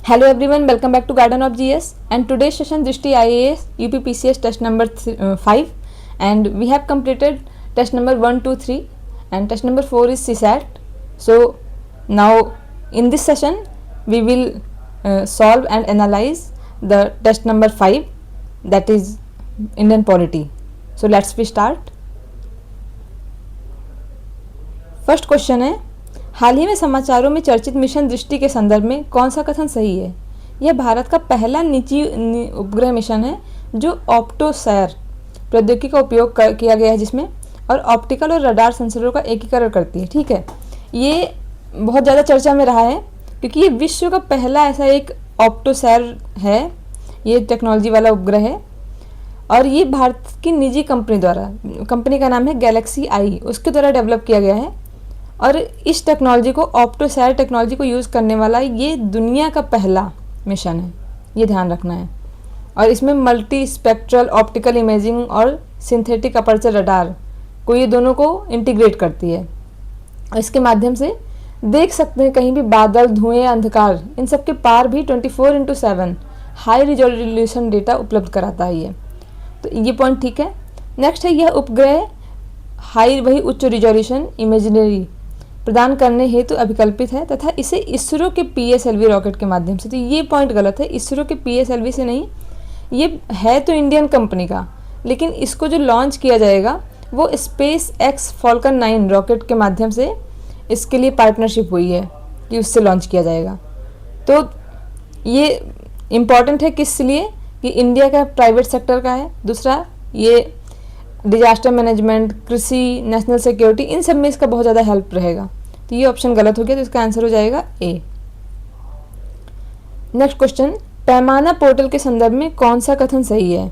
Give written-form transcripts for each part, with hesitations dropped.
Hello everyone, welcome back to Garden of GS, and today's session Drishti IAS UPPCS test number 5, and we have completed test number 1, 2, 3 and test number 4 is CSAT. So now in this session we will solve and analyze the test number 5, that is Indian polity. So let's we start. First question है, हाल ही में समाचारों में चर्चित mission दृष्टि के संदर्भ में कौन सा कथन सही है? यह भारत का पहला निजी उपग्रह मिशन है जो ऑप्टोसैर प्रौद्योगिकी का उपयोग किया गया है, जिसमें और ऑप्टिकल और रडार सेंसरों का एकीकरण करती है। ठीक है, ये बहुत ज़्यादा चर्चा में रहा है क्योंकि ये विश्व का पहला ऐसा एक ऑप्टोसैर है, ये टेक्नोलॉजी वाला उपग्रह है और ये भारत की निजी कंपनी द्वारा, कंपनी का नाम है गैलेक्सी आई, उसके द्वारा डेवलप किया गया है। और इस टेक्नोलॉजी को, ऑप्टोसैर टेक्नोलॉजी को यूज़ करने वाला ये दुनिया का पहला मिशन है, ये ध्यान रखना है। और इसमें मल्टी स्पेक्ट्रल ऑप्टिकल इमेजिंग और सिंथेटिक अपर्चर रडार को, ये दोनों को इंटीग्रेट करती है और इसके माध्यम से देख सकते हैं कहीं भी बादल, धुएं, अंधकार, इन सब के पार भी 24/7 हाई रिजोल्यूशन डेटा उपलब्ध कराता है ये। तो ये पॉइंट ठीक है। नेक्स्ट है, यह उपग्रह वही उच्च रिजोल्यूशन इमेजनरी प्रदान करने हेतु अभिकल्पित है तथा इसे इसरो के PSLV रॉकेट के माध्यम से, तो ये पॉइंट गलत है, इसरो के PSLV से नहीं, ये है तो इंडियन कंपनी का, लेकिन इसको जो लॉन्च किया जाएगा वो SpaceX Falcon 9 रॉकेट के माध्यम से इसके लिए पार्टनरशिप हुई है कि उससे लॉन्च किया जाएगा। तो ये इम्पॉर्टेंट है किस लिए कि इंडिया का प्राइवेट सेक्टर का है। दूसरा, ये डिजास्टर मैनेजमेंट, कृषि, नेशनल सिक्योरिटी, इन सब में इसका बहुत ज़्यादा हेल्प रहेगा। तो ये ऑप्शन गलत हो गया, तो इसका आंसर हो जाएगा ए। नेक्स्ट क्वेश्चन, पैमाना पोर्टल के संदर्भ में कौन सा कथन सही है?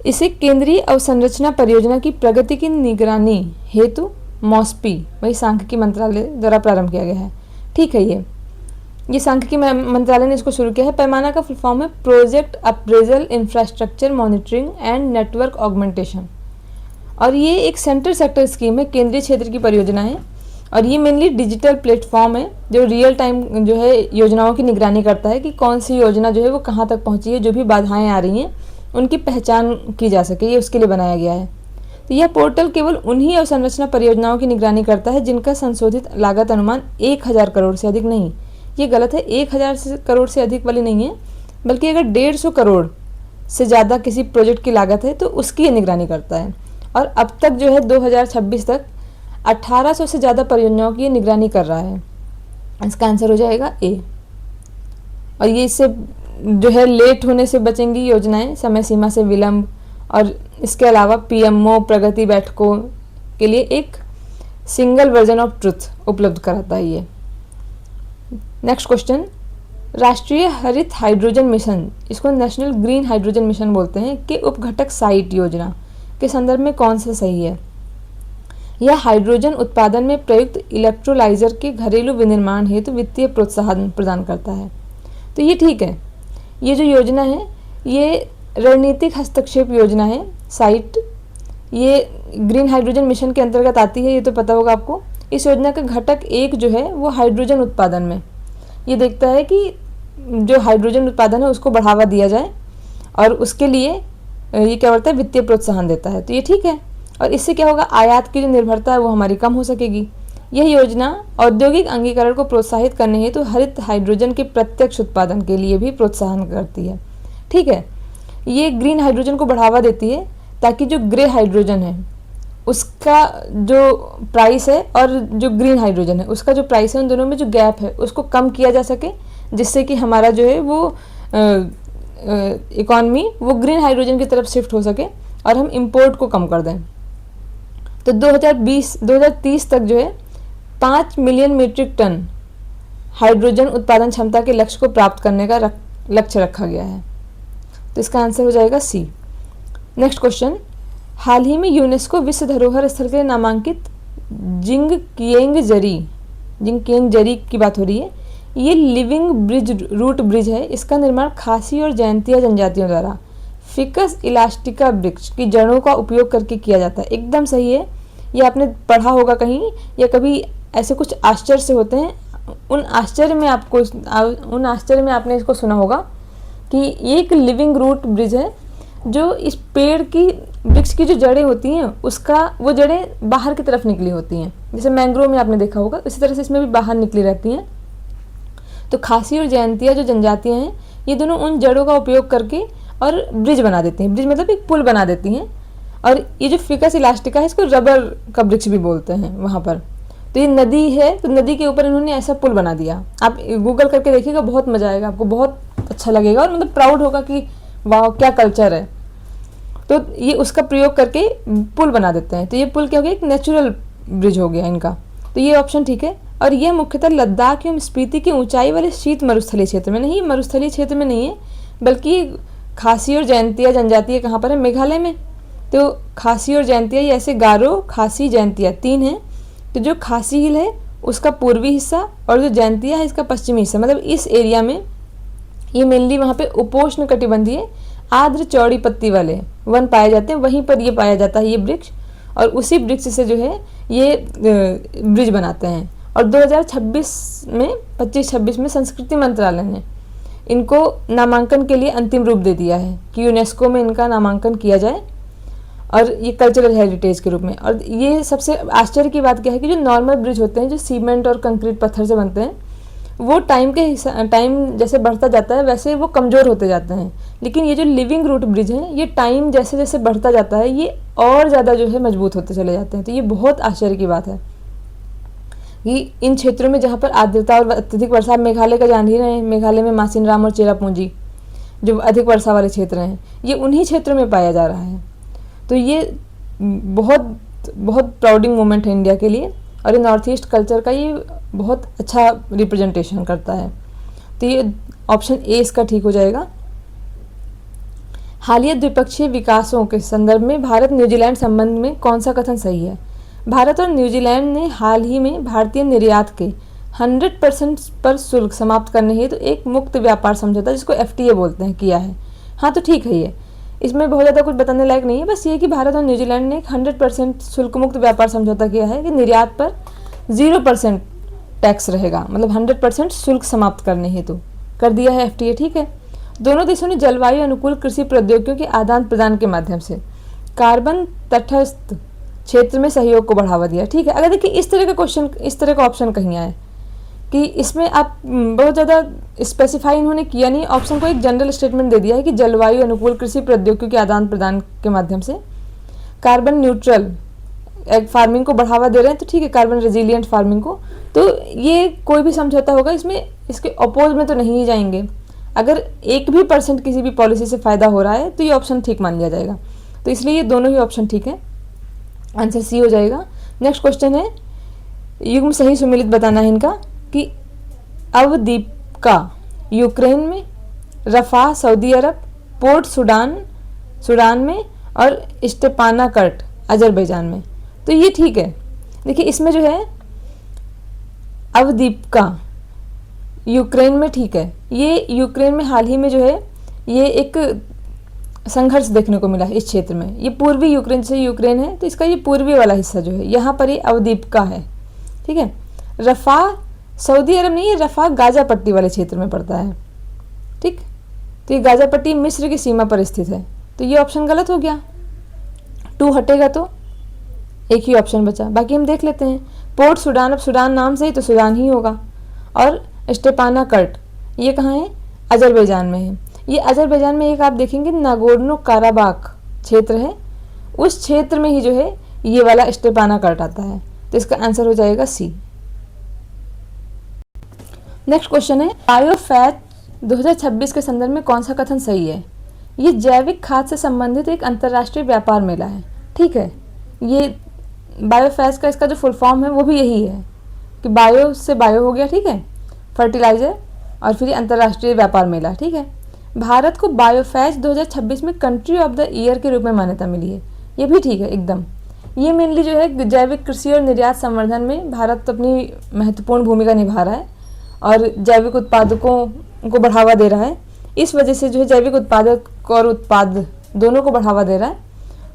इसे केंद्रीय अवसंरचना परियोजना की प्रगति की निगरानी हेतु मॉस्पी, वही सांख्यिकी मंत्रालय द्वारा प्रारंभ किया गया है। ठीक है, ये सांख्यिकी मंत्रालय ने इसको शुरू किया है। पैमाना का फुल फॉर्म है project appraisal infrastructure monitoring and network augmentation, और ये एक सेंट्रल सेक्टर स्कीम है, केंद्रीय क्षेत्र की परियोजना है और ये मेनली डिजिटल प्लेटफॉर्म है जो रियल टाइम जो है योजनाओं की निगरानी करता है कि कौन सी योजना जो है वो कहाँ तक पहुँची है, जो भी बाधाएँ आ रही हैं उनकी पहचान की जा सके, ये उसके लिए बनाया गया है। तो यह पोर्टल केवल उन्हीं अवसंरचना परियोजनाओं की निगरानी करता है जिनका संशोधित लागत अनुमान 1000 करोड़ से अधिक नहीं, ये गलत है, 1000 करोड़ से अधिक वाली नहीं है, बल्कि अगर 150 करोड़ से ज़्यादा किसी प्रोजेक्ट की लागत है तो उसकी ये निगरानी करता है। और अब तक जो है 2026 तक 1800 से ज़्यादा परियोजनाओं की ये निगरानी कर रहा है। इसका आंसर हो जाएगा ए। और ये इससे जो है लेट होने से बचेंगी योजनाएं, समय सीमा से विलंब, और इसके अलावा PMO प्रगति बैठकों के लिए एक सिंगल वर्जन ऑफ ट्रुथ उपलब्ध कराता है ये। नेक्स्ट क्वेश्चन, राष्ट्रीय हरित हाइड्रोजन मिशन, इसको नेशनल ग्रीन हाइड्रोजन मिशन बोलते हैं, के उपघटक साइट योजना के संदर्भ में कौन सा सही है? यह हाइड्रोजन उत्पादन में प्रयुक्त इलेक्ट्रोलाइजर के घरेलू विनिर्माण हेतु वित्तीय प्रोत्साहन प्रदान करता है। तो ये ठीक है। ये जो योजना है ये रणनीतिक हस्तक्षेप योजना है साइट, ये ग्रीन हाइड्रोजन मिशन के अंतर्गत आती है, ये तो पता होगा आपको। इस योजना का घटक एक जो है वो हाइड्रोजन उत्पादन में ये देखता है कि जो हाइड्रोजन उत्पादन है उसको बढ़ावा दिया जाए और उसके लिए ये क्या करता है, वित्तीय प्रोत्साहन देता है। तो ये ठीक है, और इससे क्या होगा, आयात की जो निर्भरता है वो हमारी कम हो सकेगी। यह योजना औद्योगिक अंगीकरण को प्रोत्साहित करने हेतु हरित हाइड्रोजन के प्रत्यक्ष उत्पादन के लिए भी प्रोत्साहन करती है। ठीक है, ये ग्रीन हाइड्रोजन को बढ़ावा देती है ताकि जो ग्रे हाइड्रोजन है उसका जो प्राइस है और जो ग्रीन हाइड्रोजन है उसका जो प्राइस है, उन दोनों में जो गैप है उसको कम किया जा सके, जिससे कि हमारा जो है वो इकॉनमी वो ग्रीन हाइड्रोजन की तरफ शिफ्ट हो सके और हम इंपोर्ट को कम कर दें। तो 2030 तक जो है 5 मिलियन मीट्रिक टन हाइड्रोजन उत्पादन क्षमता के लक्ष्य को प्राप्त करने का लक्ष्य रखा गया है। तो इसका आंसर हो जाएगा सी। नेक्स्ट क्वेश्चन, हाल ही में यूनेस्को विश्व धरोहर स्थल के लिए नामांकित जिंगकिएंग जरी की बात हो रही है। ये लिविंग ब्रिज रूट ब्रिज है। इसका निर्माण खासी और जयंतिया जनजातियों द्वारा फिकस इलास्टिका वृक्ष की जड़ों का उपयोग करके किया जाता है। एकदम सही है, ये आपने पढ़ा होगा कहीं या कभी, ऐसे कुछ आश्चर्य से होते हैं उन आश्चर्य में आपने इसको सुना होगा कि ये एक लिविंग रूट ब्रिज है, जो इस पेड़ की वृक्ष की जो जड़ें होती हैं उसका वो जड़ें बाहर की तरफ निकली होती हैं, जैसे मैंग्रोव में आपने देखा होगा, इसी तरह से इसमें भी बाहर निकली रहती हैं। तो खासी और जयंतिया जो जनजातियाँ हैं ये दोनों उन जड़ों का उपयोग करके और ब्रिज बना देती हैं। ब्रिज मतलब एक पुल बना देती हैं। और ये जो फिकस इलास्टिका है इसको रबर का वृक्ष भी बोलते हैं वहाँ पर। तो ये नदी है, तो नदी के ऊपर इन्होंने ऐसा पुल बना दिया। आप गूगल करके देखिएगा, बहुत मजा आएगा आपको, बहुत अच्छा लगेगा और मतलब प्राउड होगा कि वाह क्या कल्चर है। तो ये उसका प्रयोग करके पुल बना देते हैं। तो ये पुल क्या हो गया, एक नेचुरल ब्रिज हो गया इनका। तो ये ऑप्शन ठीक है। और यह मुख्यतः लद्दाख एवं स्पीति की ऊंचाई वाले शीत मरुस्थलीय क्षेत्र में, नहीं मरुस्थलीय क्षेत्र में नहीं है, बल्कि खासी और जयंतिया जनजातीय कहाँ पर है, मेघालय में। तो खासी और जयंतिया ये ऐसे गारो, खासी, जयंतिया 3 हैं। तो जो खासी हिल है उसका पूर्वी हिस्सा और जो जयंतिया है इसका पश्चिमी हिस्सा, मतलब इस एरिया में ये मेनली वहाँ पे उपोष्ण कटिबंधीय आर्द्र चौड़ी पत्ती वाले वन पाए जाते हैं, वहीं पर ये पाया जाता है ये वृक्ष। और उसी वृक्ष से जो है ये ब्रिज बनाते हैं। और 2026 में 25-26 में संस्कृति मंत्रालय ने इनको नामांकन के लिए अंतिम रूप दे दिया है कि यूनेस्को में इनका नामांकन किया जाए और ये कल्चरल हेरिटेज के रूप में। और ये सबसे आश्चर्य की बात क्या है कि जो नॉर्मल ब्रिज होते हैं जो सीमेंट और कंक्रीट पत्थर से बनते हैं वो टाइम जैसे बढ़ता जाता है वैसे वो कमज़ोर होते जाते हैं, लेकिन ये जो लिविंग रूट ब्रिज हैं ये टाइम जैसे जैसे बढ़ता जाता है ये और ज़्यादा जो है मजबूत होते चले जाते हैं। तो ये बहुत आश्चर्य की बात है कि इन क्षेत्रों में जहाँ पर आर्द्रता और अत्यधिक वर्षा, मेघालय का जान ही रहे हैं, मेघालय में मासिनराम और चेरापूंजी जो अधिक वर्षा वाले क्षेत्र हैं ये उन्हीं क्षेत्रों में पाया जा रहा है। तो ये बहुत बहुत प्राउडिंग मोमेंट है इंडिया के लिए और ये नॉर्थ ईस्ट कल्चर का ये बहुत अच्छा रिप्रेजेंटेशन करता है। तो ये ऑप्शन ए इसका ठीक हो जाएगा। हालिया द्विपक्षीय विकासों के संदर्भ में भारत न्यूजीलैंड संबंध में कौन सा कथन सही है? भारत और न्यूजीलैंड ने हाल ही में भारतीय निर्यात के 100% पर शुल्क समाप्त करने हेतु एक मुक्त व्यापार समझौता जिसको FTA बोलते हैं किया है। हाँ तो ठीक है, ये इसमें बहुत ज़्यादा कुछ बताने लायक नहीं है, बस ये कि भारत और न्यूजीलैंड ने 100% शुल्क मुक्त व्यापार समझौता किया है कि निर्यात पर 0% टैक्स रहेगा, मतलब 100% शुल्क समाप्त करने हेतु कर दिया है FTA। ठीक है। दोनों देशों ने जलवायु अनुकूल कृषि प्रौद्योगिकियों के आदान प्रदान के माध्यम से कार्बन तटस्थ क्षेत्र में सहयोग को बढ़ावा दिया। ठीक है। अगर देखिए इस तरह का क्वेश्चन, इस तरह का ऑप्शन कहीं आए कि इसमें आप बहुत ज़्यादा स्पेसिफाई इन्होंने किया नहीं, ऑप्शन को एक जनरल स्टेटमेंट दे दिया है कि जलवायु अनुकूल कृषि प्रौद्योगिकियों के आदान प्रदान के माध्यम से कार्बन न्यूट्रल एग फार्मिंग को बढ़ावा दे रहे हैं। तो ठीक है, कार्बन रेजिलियंट फार्मिंग को। तो ये कोई भी समझौता होगा इसमें इसके अपोज में तो नहीं ही जाएंगे। अगर 1% किसी भी पॉलिसी से फ़ायदा हो रहा है तो ये ऑप्शन ठीक मान लिया जाएगा। तो इसलिए ये दोनों ही ऑप्शन ठीक है, आंसर सी हो जाएगा। नेक्स्ट क्वेश्चन है, युग्म सही सुमेलित बताना है इनका कि अवदीपका यूक्रेन में, रफा सऊदी अरब, पोर्ट सूडान में और स्टेपानाकर्ट अजरबैजान में। तो ये ठीक है। देखिए इसमें जो है अवदीपका यूक्रेन में ठीक है, ये यूक्रेन में हाल ही में जो है ये एक संघर्ष देखने को मिला है इस क्षेत्र में। ये पूर्वी यूक्रेन से यूक्रेन है तो इसका ये पूर्वी वाला हिस्सा जो है यहाँ पर ये अवदीपका है। ठीक है। रफा सऊदी अरब नहीं है, रफा गाजा पट्टी वाले क्षेत्र में पड़ता है। ठीक। तो ये गाजा पट्टी मिस्र की सीमा पर स्थित है। तो ये ऑप्शन गलत हो गया, 2 हटेगा तो एक ही ऑप्शन बचा, बाकी हम देख लेते हैं। पोर्ट सूडान, अब सूडान नाम से ही तो सूडान ही होगा। और स्टेपानाकर्ट ये कहाँ है? अजरबैजान में है। ये अजरबैजान में एक आप देखेंगे नागोर्नो काराबाख क्षेत्र है, उस क्षेत्र में ही जो है ये वाला स्टेपानाकर्ट आता है। तो इसका आंसर हो जाएगा सी। नेक्स्ट क्वेश्चन है, बायोफैट 2026 के संदर्भ में कौन सा कथन सही है? ये जैविक खाद से संबंधित एक अंतर्राष्ट्रीय व्यापार मेला है। ठीक है। ये बायोफैट का इसका जो फुल फॉर्म है वो भी यही है कि बायो से बायो हो गया, ठीक है, फर्टिलाइजर, और फिर अंतर्राष्ट्रीय व्यापार मेला। ठीक है। भारत को बायोफैज 2026 में कंट्री ऑफ द ईयर के रूप में मान्यता मिली है। ये भी ठीक है एकदम। ये मेनली जो है जैविक कृषि और निर्यात संवर्धन में भारत अपनी महत्वपूर्ण भूमिका निभा रहा है और जैविक उत्पादकों को बढ़ावा दे रहा है। इस वजह से जो है जैविक उत्पादक और उत्पाद दोनों को बढ़ावा दे रहा है,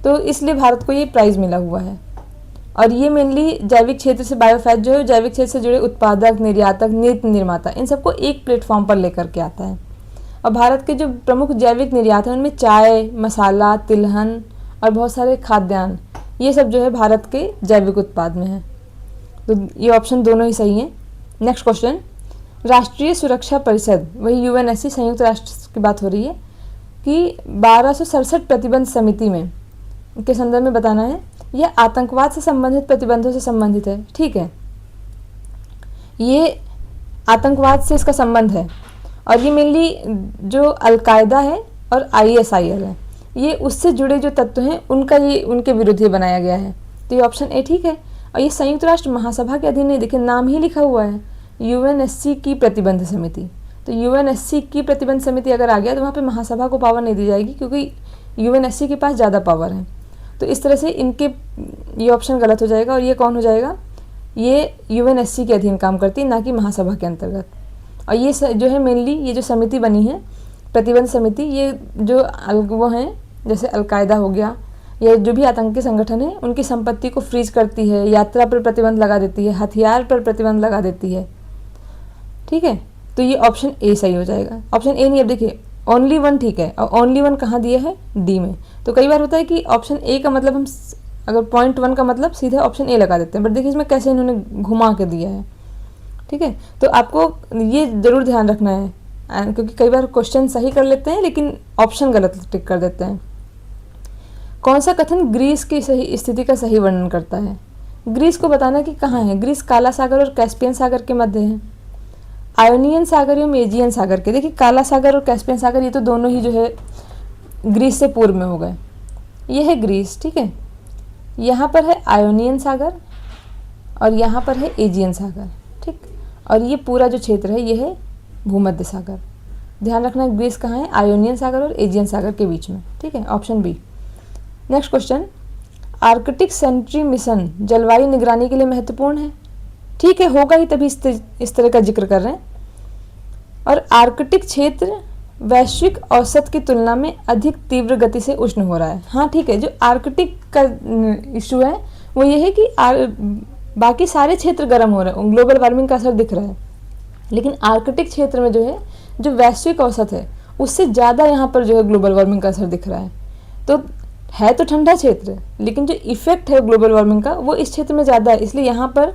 तो इसलिए भारत को ये प्राइज़ मिला हुआ है। और ये मेनली जैविक क्षेत्र से बायोफैट जो है जैविक क्षेत्र से जुड़े उत्पादक, निर्यातक, नीति निर्माता इन सबको एक प्लेटफॉर्म पर लेकर के आता है। और भारत के जो प्रमुख जैविक निर्यात हैं उनमें चाय, मसाला, तिलहन और बहुत सारे खाद्यान्न, ये सब जो है भारत के जैविक उत्पाद में है। तो ये ऑप्शन दोनों ही सही हैं। नेक्स्ट क्वेश्चन, राष्ट्रीय सुरक्षा परिषद, वही यूएनएससी, संयुक्त राष्ट्र की बात हो रही है, कि 1267 प्रतिबंध समिति में के संदर्भ में बताना है, यह आतंकवाद से संबंधित प्रतिबंधों से संबंधित है। ठीक है, ये आतंकवाद से इसका संबंध है और ये मेनली जो अलकायदा है और ISIL है, ये उससे जुड़े जो तत्व हैं उनका ये उनके विरुद्ध ही बनाया गया है। तो ये ऑप्शन ए ठीक है। और ये संयुक्त राष्ट्र महासभा के अधीन नहीं, देखिए नाम ही लिखा हुआ है यूएनएससी की प्रतिबंध समिति। तो यूएनएससी की प्रतिबंध समिति अगर आ गया तो वहाँ पे महासभा को पावर नहीं दी जाएगी, क्योंकि यूएनएससी के पास ज़्यादा पावर है। तो इस तरह से इनके ये ऑप्शन गलत हो जाएगा। और ये कौन हो जाएगा, ये यूएनएससी के अधीन काम करती है, ना कि महासभा के अंतर्गत। और ये जो है मेनली ये जो समिति बनी है प्रतिबंध समिति, ये जो वो हैं जैसे अलकायदा हो गया या जो भी आतंकी संगठन है उनकी संपत्ति को फ्रीज करती है, यात्रा पर प्रतिबंध लगा देती है, हथियार पर प्रतिबंध लगा देती है। ठीक है, तो ये ऑप्शन ए सही हो जाएगा। ऑप्शन ए नहीं, अब देखिए ओनली वन ठीक है, और ओनली वन कहाँ दिया है, डी में। तो कई बार होता है कि ऑप्शन ए का मतलब हम अगर पॉइंट वन का मतलब सीधे ऑप्शन ए लगा देते हैं, बट देखिए इसमें कैसे इन्होंने घुमा के दिया है। ठीक है, तो आपको ये ज़रूर ध्यान रखना है, क्योंकि कई बार क्वेश्चन सही कर लेते हैं लेकिन ऑप्शन गलत टिक कर देते हैं। कौन सा कथन ग्रीस की सही स्थिति का सही वर्णन करता है। ग्रीस को बताना कि कहाँ है। ग्रीस काला सागर और कैस्पियन सागर के मध्य है, आयोनियन सागर एवं एजियन सागर के। देखिए काला सागर और कैस्पियन सागर ये तो दोनों ही जो है ग्रीस से पूर्व में हो गए। ये है ग्रीस, ठीक है। यहाँ पर है आयोनियन सागर और यहाँ पर है एजियन सागर, ठीक। और ये पूरा जो क्षेत्र है ये है भूमध्य सागर। ध्यान रखना ग्रीस कहाँ है, आयोनियन सागर और एजियन सागर के बीच में, ठीक है। Option B. Next question, Arctic Sentry mission जलवायु निगरानी के लिए महत्वपूर्ण है। ठीक है, होगा ही तभी इस तरह का जिक्र कर रहे हैं। और आर्कटिक क्षेत्र वैश्विक औसत की तुलना में अधिक तीव्र गति से उष्ण हो रहा है। हाँ ठीक है, जो आर्कटिक का इशू है वो ये है कि बाकी सारे क्षेत्र गर्म हो रहे हैं, ग्लोबल वार्मिंग का असर दिख रहा है, लेकिन आर्कटिक क्षेत्र में जो है जो वैश्विक औसत है उससे ज़्यादा यहाँ पर जो है ग्लोबल वार्मिंग का असर दिख रहा है। तो है तो ठंडा क्षेत्र, लेकिन जो इफेक्ट है ग्लोबल वार्मिंग का वो इस क्षेत्र में ज़्यादा है, इसलिए यहाँ पर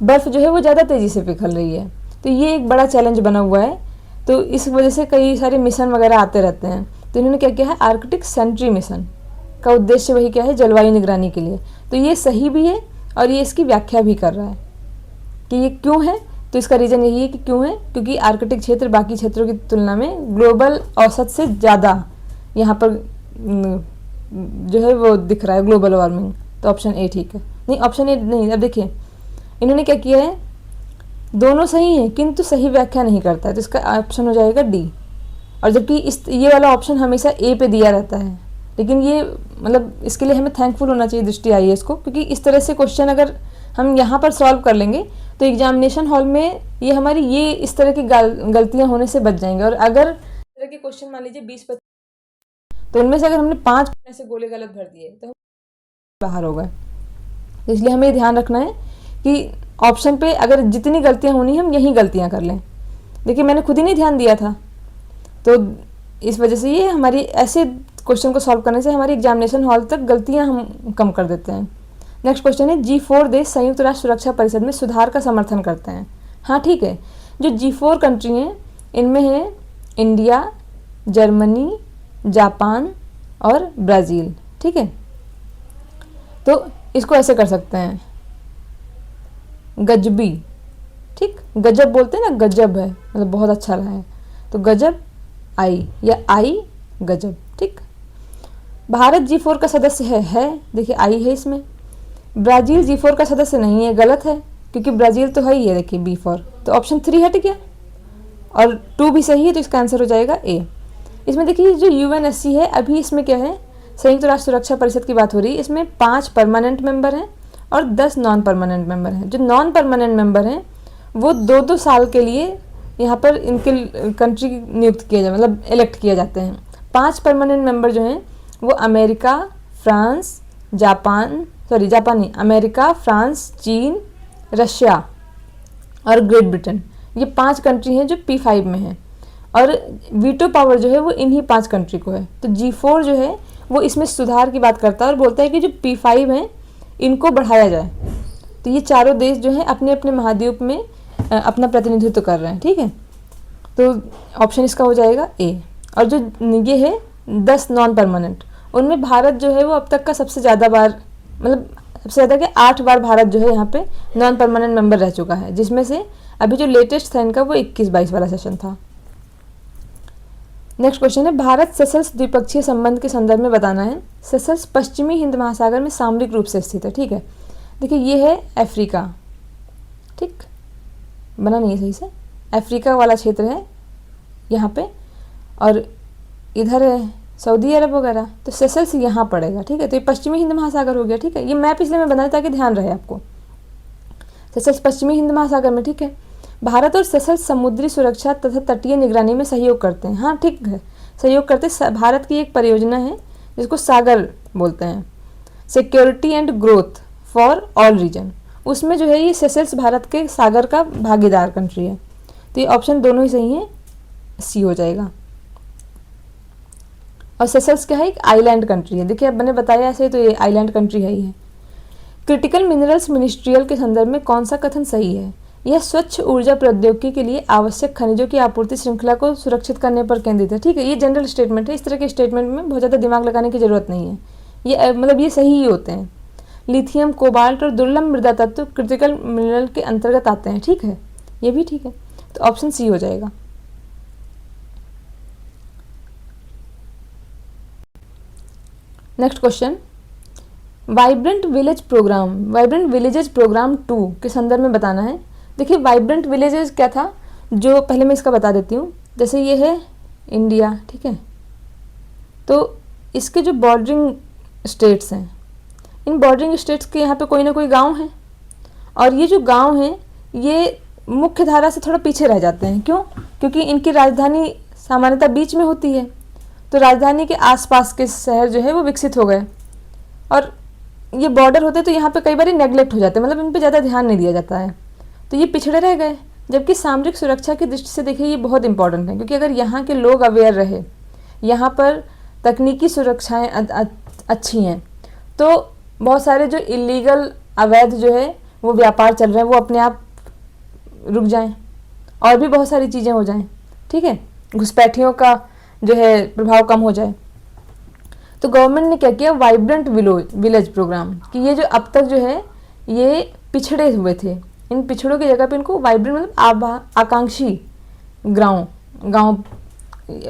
बर्फ़ जो है वो ज़्यादा तेज़ी से पिघल रही है। तो ये एक बड़ा चैलेंज बना हुआ है। तो इस वजह से कई सारे मिशन वगैरह आते रहते हैं। तो इन्होंने क्या किया है, आर्कटिक सेंट्री मिशन का उद्देश्य वही क्या है, जलवायु निगरानी के लिए। तो ये सही भी है और ये इसकी व्याख्या भी कर रहा है कि ये क्यों है। तो इसका रीज़न यही है कि क्यों है, क्योंकि आर्कटिक क्षेत्र बाकी क्षेत्रों की तुलना में ग्लोबल औसत से ज़्यादा यहाँ पर जो है वो दिख रहा है ग्लोबल वार्मिंग। तो ऑप्शन ए ठीक है। नहीं, ऑप्शन ए नहीं। अब देखिए इन्होंने क्या किया है, दोनों सही हैं किंतु सही व्याख्या नहीं करता है, तो इसका ऑप्शन हो जाएगा डी। और जबकि ये वाला ऑप्शन हमेशा ए पे दिया रहता है, लेकिन ये मतलब इसके लिए हमें थैंकफुल होना चाहिए दृष्टि IAS को, क्योंकि इस तरह से क्वेश्चन अगर हम यहाँ पर सॉल्व कर लेंगे तो एग्जामिनेशन हॉल में ये हमारी ये इस तरह की गलतियाँ होने से बच जाएंगे। और अगर इस तरह के क्वेश्चन मान लीजिए 20-25, तो उनमें से अगर हमने 5 ऐसे गोले गलत भर दिए तो हम बाहर हो गए। तो इसलिए हमें ध्यान रखना है कि ऑप्शन पे अगर जितनी गलतियां होनी हम यही गलतियां कर लें। देखिए मैंने खुद ही नहीं ध्यान दिया था, तो इस वजह से ये हमारी ऐसे क्वेश्चन को सॉल्व करने से हमारी एग्जामिनेशन हॉल तक गलतियां हम कम कर देते हैं। नेक्स्ट क्वेश्चन है, G4 देश संयुक्त राष्ट्र सुरक्षा परिषद में सुधार का समर्थन करते हैं। हाँ ठीक है, जो G4 कंट्री हैं इनमें है इंडिया, जर्मनी, जापान और ब्राज़ील, ठीक है। तो इसको ऐसे कर सकते हैं, गजबी, ठीक, गजब बोलते हैं ना, गजब है मतलब बहुत अच्छा रहा है, तो गजब आई या आई गजब, ठीक। भारत G4 का सदस्य है देखिए आई है इसमें। ब्राज़ील G4 का सदस्य नहीं है, गलत है, क्योंकि ब्राज़ील तो है ही है देखिए B4। तो ऑप्शन 3 हट गया और 2 भी सही है, तो इसका आंसर हो जाएगा ए। इसमें देखिए जो UNSC है अभी इसमें क्या है, संयुक्त राष्ट्र सुरक्षा परिषद की बात हो रही है। इसमें 5 परमानेंट मेंबर हैं और 10 नॉन परमानेंट मेंबर हैं। जो नॉन परमानेंट मेंबर हैं वो 2-2 साल के लिए यहाँ पर इनके कंट्री नियुक्त किए जाए, मतलब इलेक्ट किए जाते हैं। 5 परमानेंट मेंबर जो हैं वो अमेरिका, फ्रांस, जापान, जापान नहीं, अमेरिका, फ्रांस, चीन, रशिया और ग्रेट ब्रिटेन, ये 5 कंट्री हैं जो P5 में हैं और वीटो पावर जो है वो इन्हीं 5 कंट्री को है। तो G4 जो है वो इसमें सुधार की बात करता है और बोलता है कि जो P5 हैं इनको बढ़ाया जाए। तो ये चारों देश जो हैं अपने अपने महाद्वीप में अपना प्रतिनिधित्व कर रहे हैं, ठीक है। तो ऑप्शन इसका हो जाएगा ए। और जो ये है 10 नॉन परमानेंट, उनमें भारत जो है वो अब तक का सबसे ज़्यादा बार, मतलब सबसे ज़्यादा क्या 8 बार भारत जो है यहाँ पे नॉन परमानेंट मेंबर रह चुका है, जिसमें से अभी जो लेटेस्ट था इनका वो 21-22 वाला सेशन था। नेक्स्ट क्वेश्चन है, भारत सेशल्स द्विपक्षीय संबंध के संदर्भ में बताना है। सेशल्स पश्चिमी हिंद महासागर में सामरिक रूप से स्थित है, ठीक है। देखिए ये है अफ्रीका, ठीक, बना नहीं है सही से, अफ्रीका वाला क्षेत्र है यहाँ पे, और इधर है सऊदी अरब वगैरह, तो सेशल्स यहाँ पड़ेगा, ठीक है। तो ये पश्चिमी हिंद महासागर हो गया, ठीक है। ये मैप इसलिए मैं बनाया ताकि ध्यान रहे आपको। सेशल्स पश्चिमी हिंद महासागर में, ठीक है। भारत और सेशल्स समुद्री सुरक्षा तथा तटीय निगरानी में सहयोग करते हैं, हाँ ठीक है, सहयोग करते हैं। भारत की एक परियोजना है जिसको सागर बोलते हैं, security and growth for all region, उसमें जो है ये सेशल्स भारत के सागर का भागीदार कंट्री है। तो ये ऑप्शन दोनों ही सही हैं, सी हो जाएगा। और सेशल्स क्या है, एक आइलैंड कंट्री है। देखिए अब मैंने बताया ऐसे, तो ये आइलैंड कंट्री है ही है। क्रिटिकल मिनरल्स मिनिस्ट्रियल के संदर्भ में कौन सा कथन सही है? यह स्वच्छ ऊर्जा प्रौद्योगिकी के लिए आवश्यक खनिजों की आपूर्ति श्रृंखला को सुरक्षित करने पर केंद्रित है, ठीक है। ये जनरल स्टेटमेंट है, इस तरह के स्टेटमेंट में बहुत ज़्यादा दिमाग लगाने की जरूरत नहीं है, ये मतलब ये सही ही होते हैं। लिथियम, कोबाल्ट और दुर्लभ मृदा तत्व क्रिटिकल मिनरल के अंतर्गत आते हैं, ठीक है, ये भी ठीक है। तो ऑप्शन सी हो जाएगा। Next question, vibrant village programme, vibrant villages programme 2 के संदर्भ में बताना है। देखिए वाइब्रेंट विलेजेस क्या था, जो पहले मैं इसका बता देती हूँ। जैसे ये है इंडिया, ठीक है, तो इसके जो बॉर्डरिंग स्टेट्स हैं, इन बॉर्डरिंग स्टेट्स के यहाँ पे कोई ना कोई गांव है, और ये जो गांव हैं ये मुख्य धारा से थोड़ा पीछे रह जाते हैं। क्यों? क्योंकि इनकी राजधानी सामान्यतः बीच में होती है, तो राजधानी के आसपास के शहर जो है वो विकसित हो गए, और ये बॉर्डर होते तो यहाँ पे कई बार नेगलेक्ट हो जाते हैं, मतलब इन पे ज़्यादा ध्यान नहीं दिया जाता है, तो ये पिछड़े रह गए। जबकि सामरिक सुरक्षा की दृष्टि से देखिए ये बहुत इंपॉर्टेंट है, क्योंकि अगर यहाँ के लोग अवेयर रहे, यहाँ पर तकनीकी सुरक्षाएँ अच्छी हैं, तो बहुत सारे जो इलीगल अवैध जो है वो व्यापार चल रहे हैं वो अपने आप रुक जाएं, और भी बहुत सारी चीज़ें हो जाएं, ठीक है, घुसपैठियों का जो है प्रभाव कम हो जाए। तो गवर्नमेंट ने क्या किया, वाइब्रेंट विलेज प्रोग्राम, कि ये जो अब तक जो है ये पिछड़े हुए थे, इन पिछड़ों की जगह पे इनको वाइब्रेंट मतलब आकांक्षी गांव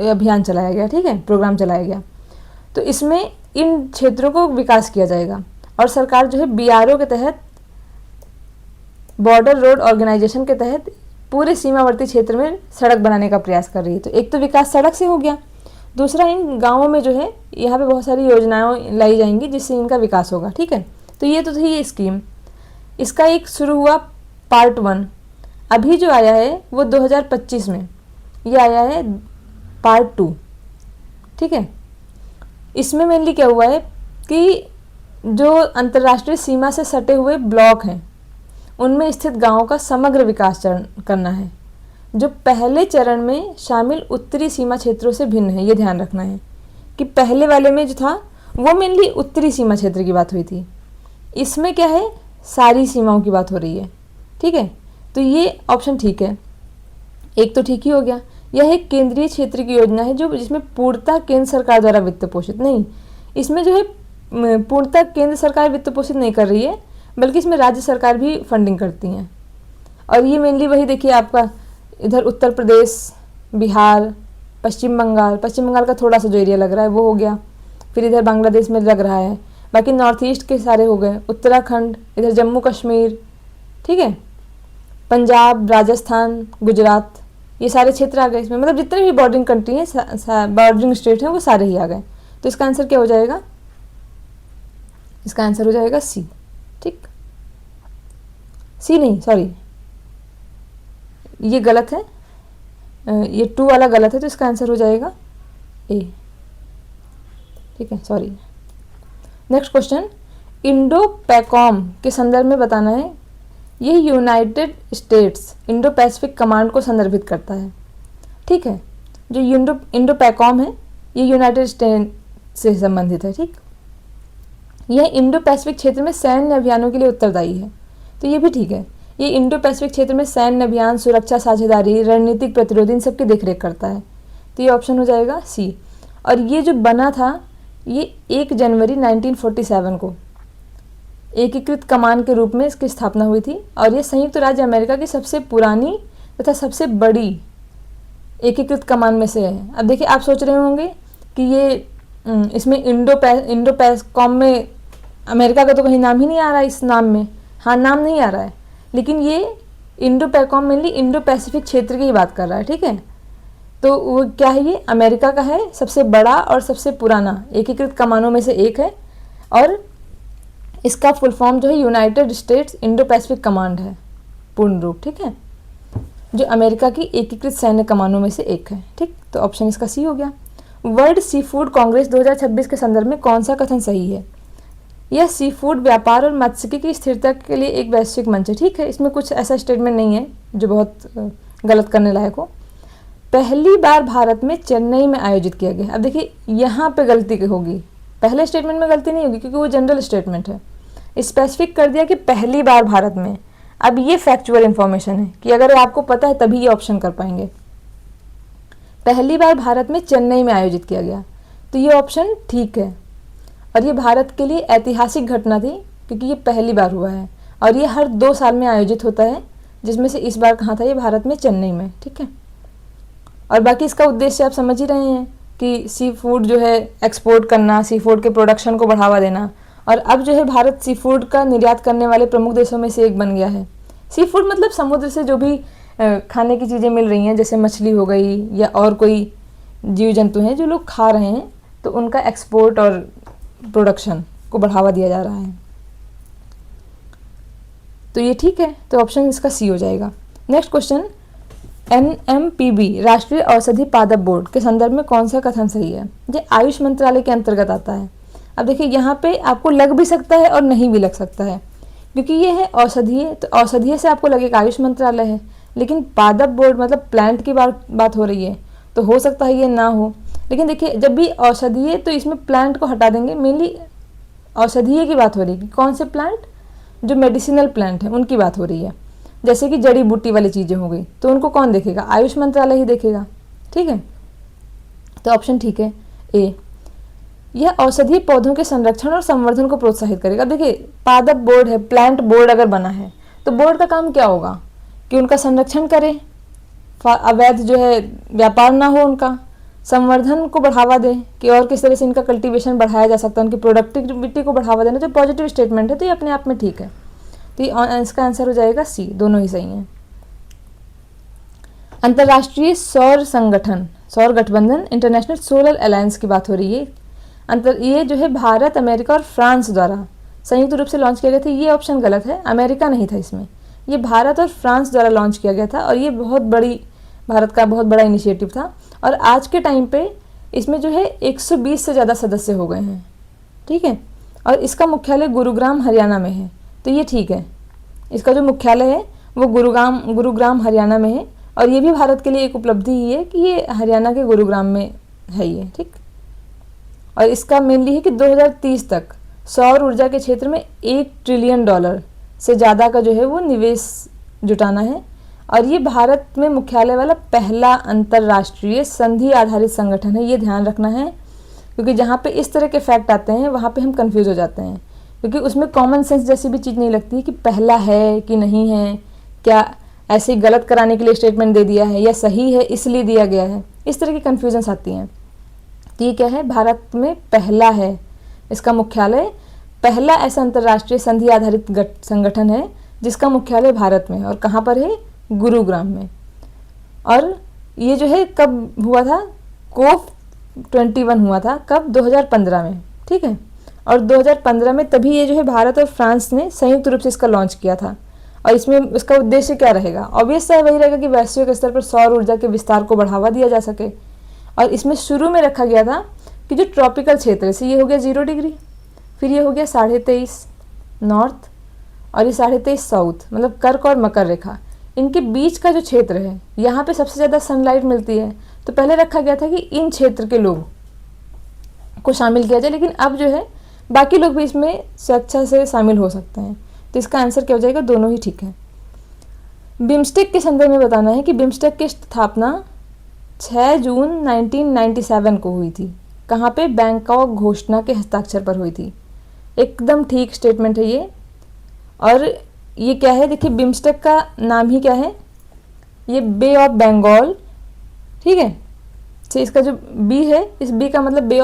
अभियान चलाया गया, ठीक है, प्रोग्राम चलाया गया। तो इसमें इन क्षेत्रों को विकास किया जाएगा, और सरकार जो है BRO के तहत, बॉर्डर रोड ऑर्गेनाइजेशन के तहत पूरे सीमावर्ती क्षेत्र में सड़क बनाने का प्रयास कर रही है। तो एक तो विकास सड़क से हो गया, दूसरा इन गांवों में जो है यहाँ पे बहुत सारी योजनाएं लाई जाएंगी जिससे इनका विकास होगा, ठीक है। तो ये तो थी ये स्कीम। इसका एक शुरू हुआ पार्ट 1, अभी जो आया है वो 2025 में ये आया है पार्ट 2, ठीक है। इसमें मेनली क्या हुआ है कि जो अंतर्राष्ट्रीय सीमा से सटे हुए ब्लॉक हैं उनमें स्थित गांवों का समग्र विकास करना है, जो पहले चरण में शामिल उत्तरी सीमा क्षेत्रों से भिन्न है। ये ध्यान रखना है कि पहले वाले में जो था वो मेनली उत्तरी सीमा क्षेत्र की बात हुई थी, इसमें क्या है सारी सीमाओं की बात हो रही है, ठीक है। तो ये ऑप्शन ठीक है, एक तो ठीक ही हो गया। यह एक केंद्रीय क्षेत्र की योजना है जो जिसमें पूर्णतः केंद्र सरकार द्वारा वित्त पोषित नहीं, इसमें जो है पूर्णतः केंद्र सरकार वित्त पोषित नहीं कर रही है, बल्कि इसमें राज्य सरकार भी फंडिंग करती हैं। और ये मेनली वही देखिए आपका इधर उत्तर प्रदेश, बिहार, पश्चिम बंगाल का थोड़ा सा जो एरिया लग रहा है वो हो गया, फिर इधर बांग्लादेश में लग रहा है, बाकी नॉर्थ ईस्ट के सारे हो गए, उत्तराखंड, इधर जम्मू कश्मीर, ठीक है, पंजाब, राजस्थान, गुजरात, ये सारे क्षेत्र आ गए इसमें, मतलब जितने भी बॉर्डरिंग कंट्री हैं, बॉर्डरिंग स्टेट हैं वो सारे ही आ गए। तो इसका आंसर क्या हो जाएगा, इसका आंसर हो जाएगा सी, ठीक, सी नहीं सॉरी ये गलत है, ये 2 वाला गलत है, तो इसका आंसर हो जाएगा ए, ठीक है, सॉरी। नेक्स्ट क्वेश्चन, इंडो पैकॉम के संदर्भ में बताना है। ये United states Indo Pacific command को संदर्भित करता है, ठीक है। जो इंडो पैकॉम है ये यूनाइटेड स्टेट्स से संबंधित है, ठीक। यह इंडो पैसिफिक क्षेत्र में सैन्य अभियानों के लिए उत्तरदायी है, तो ये भी ठीक है। ये इंडो पैसिफिक क्षेत्र में सैन्य अभियान, सुरक्षा साझेदारी, रणनीतिक प्रतिरोध, इन सब की देखरेख करता है, तो ये ऑप्शन हो जाएगा सी। और ये जो बना था ये 1 जनवरी 1947 को एकीकृत कमान के रूप में इसकी स्थापना हुई थी, और ये संयुक्त राज्य अमेरिका की सबसे पुरानी तथा सबसे बड़ी एकीकृत कमान में से है। अब देखिए, आप सोच रहे होंगे कि ये इसमें इंडो पैसकॉम में अमेरिका का तो कहीं नाम ही नहीं आ रहा है इस नाम में। हाँ, नाम नहीं आ रहा है, लेकिन ये इंडो पैकॉम मेनली इंडो पैसिफिक क्षेत्र की ही बात कर रहा है, ठीक है। तो वो क्या है, ये अमेरिका का है, सबसे बड़ा और सबसे पुराना एकीकृत कमानों में से एक है, और इसका फुल फॉर्म जो है United states Indo Pacific command है, पूर्ण रूप, ठीक है, जो अमेरिका की एकीकृत सैन्य कमानों में से एक है, ठीक। तो ऑप्शन इसका सी हो गया। वर्ल्ड सी फूड कांग्रेस 2026 के संदर्भ में कौन सा कथन सही है? यह सी फूड व्यापार और मत्स्यिकी की स्थिरता के लिए एक वैश्विक मंच है, ठीक है। इसमें कुछ ऐसा स्टेटमेंट नहीं है जो बहुत गलत करने लायक हो। पहली बार भारत में चेन्नई में आयोजित किया गया। अब देखिए, यहाँ पे गलती होगी, पहले स्टेटमेंट में गलती नहीं होगी क्योंकि वो जनरल स्टेटमेंट है। स्पेसिफिक कर दिया कि पहली बार भारत में। अब ये फैक्चुअल इंफॉर्मेशन है कि अगर आपको पता है तभी ये ऑप्शन कर पाएंगे। पहली बार भारत में चेन्नई में आयोजित किया गया, तो ये ऑप्शन ठीक है। और ये भारत के लिए ऐतिहासिक घटना थी क्योंकि ये पहली बार हुआ है, और ये हर 2 साल में आयोजित होता है, जिसमें से इस बार कहाँ था, ये भारत में चेन्नई में, ठीक है। और बाकी इसका उद्देश्य आप समझ ही रहे हैं कि सी फूड जो है एक्सपोर्ट करना, सी फूड के प्रोडक्शन को बढ़ावा देना, और अब जो है भारत सी फूड का निर्यात करने वाले प्रमुख देशों में से एक बन गया है। सी फूड मतलब समुद्र से जो भी खाने की चीज़ें मिल रही हैं, जैसे मछली हो गई या और कोई जीव जंतु हैं जो लोग खा रहे हैं, तो उनका एक्सपोर्ट और प्रोडक्शन को बढ़ावा दिया जा रहा है। तो ये ठीक है, तो ऑप्शन इसका सी हो जाएगा। नेक्स्ट क्वेश्चन, NMPB राष्ट्रीय औषधि पादप बोर्ड के संदर्भ में कौन सा कथन सही है? ये आयुष मंत्रालय के अंतर्गत आता है। अब देखिए, यहाँ पे आपको लग भी सकता है और नहीं भी लग सकता है, क्योंकि ये है औषधीय, तो औषधीय से आपको लगेगा आयुष मंत्रालय है, लेकिन पादप बोर्ड मतलब प्लांट की बात हो रही है, तो हो सकता है ये ना हो। लेकिन देखिए, जब भी औषधीय तो इसमें प्लांट को हटा देंगे, मेनली औषधीय की बात हो रही है। कौन से प्लांट? जो मेडिसिनल प्लांट हैं उनकी बात हो रही है, जैसे कि जड़ी बूटी वाली चीज़ें हो गई, तो उनको कौन देखेगा? आयुष मंत्रालय ही देखेगा, ठीक है। तो ऑप्शन ठीक है, ए। यह औषधीय पौधों के संरक्षण और संवर्धन को प्रोत्साहित करेगा। देखिए, पादप बोर्ड है, प्लांट बोर्ड अगर बना है, तो बोर्ड का काम क्या होगा कि उनका संरक्षण करे, अवैध जो है व्यापार ना हो, उनका संवर्धन को बढ़ावा दे कि और किस तरह से इनका कल्टीवेशन बढ़ाया जा सकता है, उनकी प्रोडक्टिविटी को बढ़ावा देना, जो पॉजिटिव स्टेटमेंट है, तो ये अपने आप में ठीक है। तो इसका आंसर हो जाएगा सी, दोनों ही सही हैं। अंतर्राष्ट्रीय सौर संगठन, सौर गठबंधन, इंटरनेशनल सोलर अलायंस की बात हो रही है। ये जो है भारत, अमेरिका और फ्रांस द्वारा संयुक्त रूप से लॉन्च किया गया था। ये ऑप्शन गलत है, अमेरिका नहीं था इसमें, ये भारत और फ्रांस द्वारा लॉन्च किया गया था, और ये भारत का बहुत बड़ा इनिशिएटिव था। और आज के टाइम पे इसमें जो है 120 से ज़्यादा सदस्य हो गए हैं, ठीक है। और इसका मुख्यालय गुरुग्राम हरियाणा में है, तो ये ठीक है। इसका जो मुख्यालय है वो गुरुग्राम हरियाणा में है, और ये भी भारत के लिए एक उपलब्धि ही है कि ये हरियाणा के गुरुग्राम में है ये, ठीक। और इसका मेनली है कि 2030 तक सौर ऊर्जा के क्षेत्र में $1 ट्रिलियन से ज़्यादा का जो है वो निवेश जुटाना है। और ये भारत में मुख्यालय वाला पहला अंतर्राष्ट्रीय संधि आधारित संगठन है, ये ध्यान रखना है, क्योंकि जहाँ पे इस तरह के फैक्ट आते हैं वहाँ पे हम कंफ्यूज हो जाते हैं, क्योंकि उसमें कॉमन सेंस जैसी भी चीज़ नहीं लगती कि पहला है कि नहीं है, क्या ऐसे ही गलत कराने के लिए स्टेटमेंट दे दिया है, या सही है इसलिए दिया गया है, इस तरह की कन्फ्यूजन्स आती हैं। तो ये क्या है, भारत में पहला है इसका मुख्यालय, पहला ऐसा अंतर्राष्ट्रीय संधि आधारित संगठन है जिसका मुख्यालय भारत में, और कहाँ पर है? गुरुग्राम में। और ये जो है कब हुआ था? COP21 हुआ था, कब? 2015 में, ठीक है। और 2015 में तभी ये जो है भारत और फ्रांस ने संयुक्त रूप से इसका लॉन्च किया था। और इसमें इसका उद्देश्य क्या रहेगा? ऑब्वियस है वही रहेगा कि वैश्विक स्तर पर सौर ऊर्जा के विस्तार को बढ़ावा दिया जा सके। और इसमें शुरू में रखा गया था कि जो ट्रॉपिकल क्षेत्र है, ये हो गया 0 डिग्री, फिर ये हो गया 23.5 नॉर्थ और ये 23.5 साउथ, मतलब कर्क और मकर रेखा, इनके बीच का जो क्षेत्र है यहाँ पे सबसे ज़्यादा सनलाइट मिलती है। तो पहले रखा गया था कि इन क्षेत्र के लोग को शामिल किया जाए, लेकिन अब जो है बाकी लोग भी इसमें स्वेच्छा से शामिल हो सकते हैं। तो इसका आंसर क्या हो जाएगा, दोनों ही ठीक है। बिम्स्टेक के संदर्भ में बताना है कि बिम्स्टेक की स्थापना 6 जून 1997 को हुई थी। कहाँ पे, बैंकॉक घोषणा के हस्ताक्षर पर हुई थी। एकदम ठीक स्टेटमेंट है ये। और ये क्या है, देखिए बिम्स्टेक का नाम ही क्या है, ये बे ऑफ बंगाल, ठीक है। तो इसका जो बी है, इस बी का मतलब बे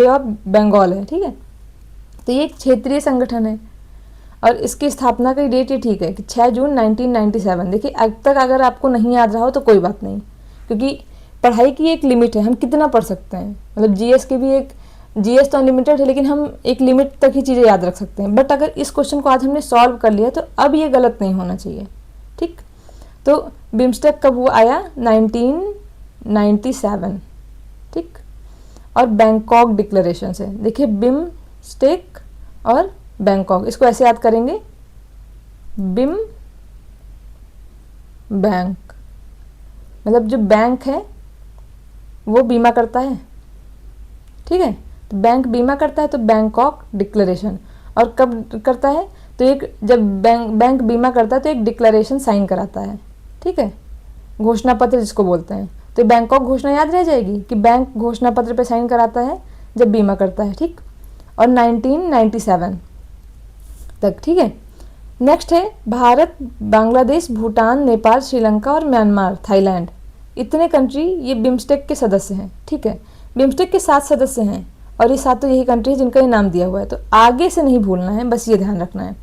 ऑफ बंगाल है, ठीक है। तो ये एक क्षेत्रीय संगठन है और इसकी स्थापना की डेट ये ठीक है कि 6 जून 1997। देखिए अब तक अगर आपको नहीं याद रहा हो तो कोई बात नहीं, क्योंकि पढ़ाई की एक लिमिट है, हम कितना पढ़ सकते हैं। मतलब जीएस की भी एक, जीएस तो अनलिमिटेड है लेकिन हम एक लिमिट तक ही चीज़ें याद रख सकते हैं। बट अगर इस क्वेश्चन को आज हमने सॉल्व कर लिया तो अब ये गलत नहीं होना चाहिए, ठीक। तो बिम्स्टेक कब वो आया, 1997, ठीक। और बैंकॉक डिक्लेरेशन से, देखिए बिम्स्टेक और बैंकॉक, इसको ऐसे याद करेंगे, बिम बैंक, मतलब जो बैंक है वो बीमा करता है, ठीक है। तो बैंक बीमा करता है, तो बैंकॉक डिक्लेरेशन। और कब करता है, तो एक जब बैंक बीमा करता है तो एक डिक्लेरेशन साइन कराता है, ठीक है, घोषणा पत्र जिसको बोलते हैं। तो बैंकॉक घोषणा याद रह जाएगी कि बैंक घोषणा पत्र पे साइन कराता है जब बीमा करता है, ठीक। और 1997 तक, ठीक है। नेक्स्ट है भारत, बांग्लादेश, भूटान, नेपाल, श्रीलंका और म्यांमार, थाईलैंड, इतने कंट्री ये बिम्स्टेक के सदस्य हैं, ठीक है। बिम्स्टेक के 7 सदस्य हैं और ये 7 तो यही कंट्री है जिनका ये नाम दिया हुआ है। तो आगे से नहीं भूलना है, बस ये ध्यान रखना है।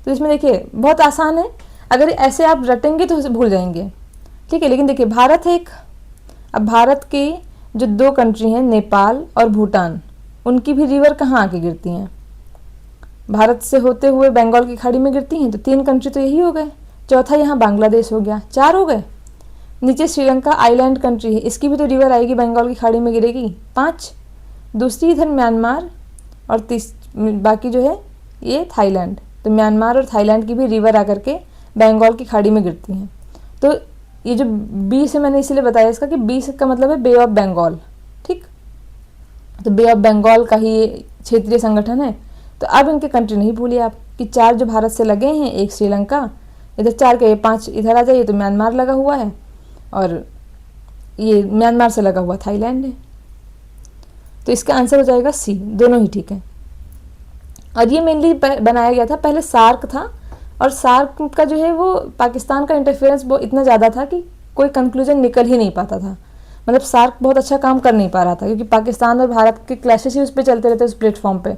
तो इसमें देखिए बहुत आसान है, अगर ऐसे आप रटेंगे तो भूल जाएंगे, ठीक है। लेकिन देखिए भारत है एक, अब भारत के जो 2 कंट्री हैं नेपाल और भूटान, उनकी भी रिवर कहाँ आके गिरती हैं, भारत से होते हुए बंगाल की खाड़ी में गिरती हैं। तो 3 कंट्री तो यही हो गए, चौथा यहाँ बांग्लादेश हो गया, 4 हो गए। नीचे श्रीलंका आइलैंड कंट्री है, इसकी भी तो रिवर आएगी बंगाल की खाड़ी में गिरेगी, 5। दूसरी इधर म्यांमार और बाकी जो है ये थाईलैंड। तो म्यांमार और थाईलैंड की भी रिवर आकर के बंगाल की खाड़ी में गिरती हैं। तो ये जो बी से मैंने इसलिए बताया इसका कि बी का मतलब है बे ऑफ बंगाल, ठीक। तो बे ऑफ बंगाल का ही क्षेत्रीय संगठन है। तो अब इनके कंट्री नहीं भूलिए आप कि 4 जो भारत से लगे हैं, एक श्रीलंका, इधर 4 के 5 इधर आ जाइए, तो म्यांमार लगा हुआ है और ये म्यांमार से लगा हुआ थाईलैंड है। तो इसका आंसर हो जाएगा सी, दोनों ही ठीक है। और ये मेनली बनाया गया था, पहले सार्क था और सार्क का जो है वो पाकिस्तान का इंटरफेरेंस इतना ज़्यादा था कि कोई कंक्लूजन निकल ही नहीं पाता था। मतलब सार्क बहुत अच्छा काम कर नहीं पा रहा था क्योंकि पाकिस्तान और भारत के क्लैशेस ही उस पर चलते रहते उस प्लेटफॉर्म पे।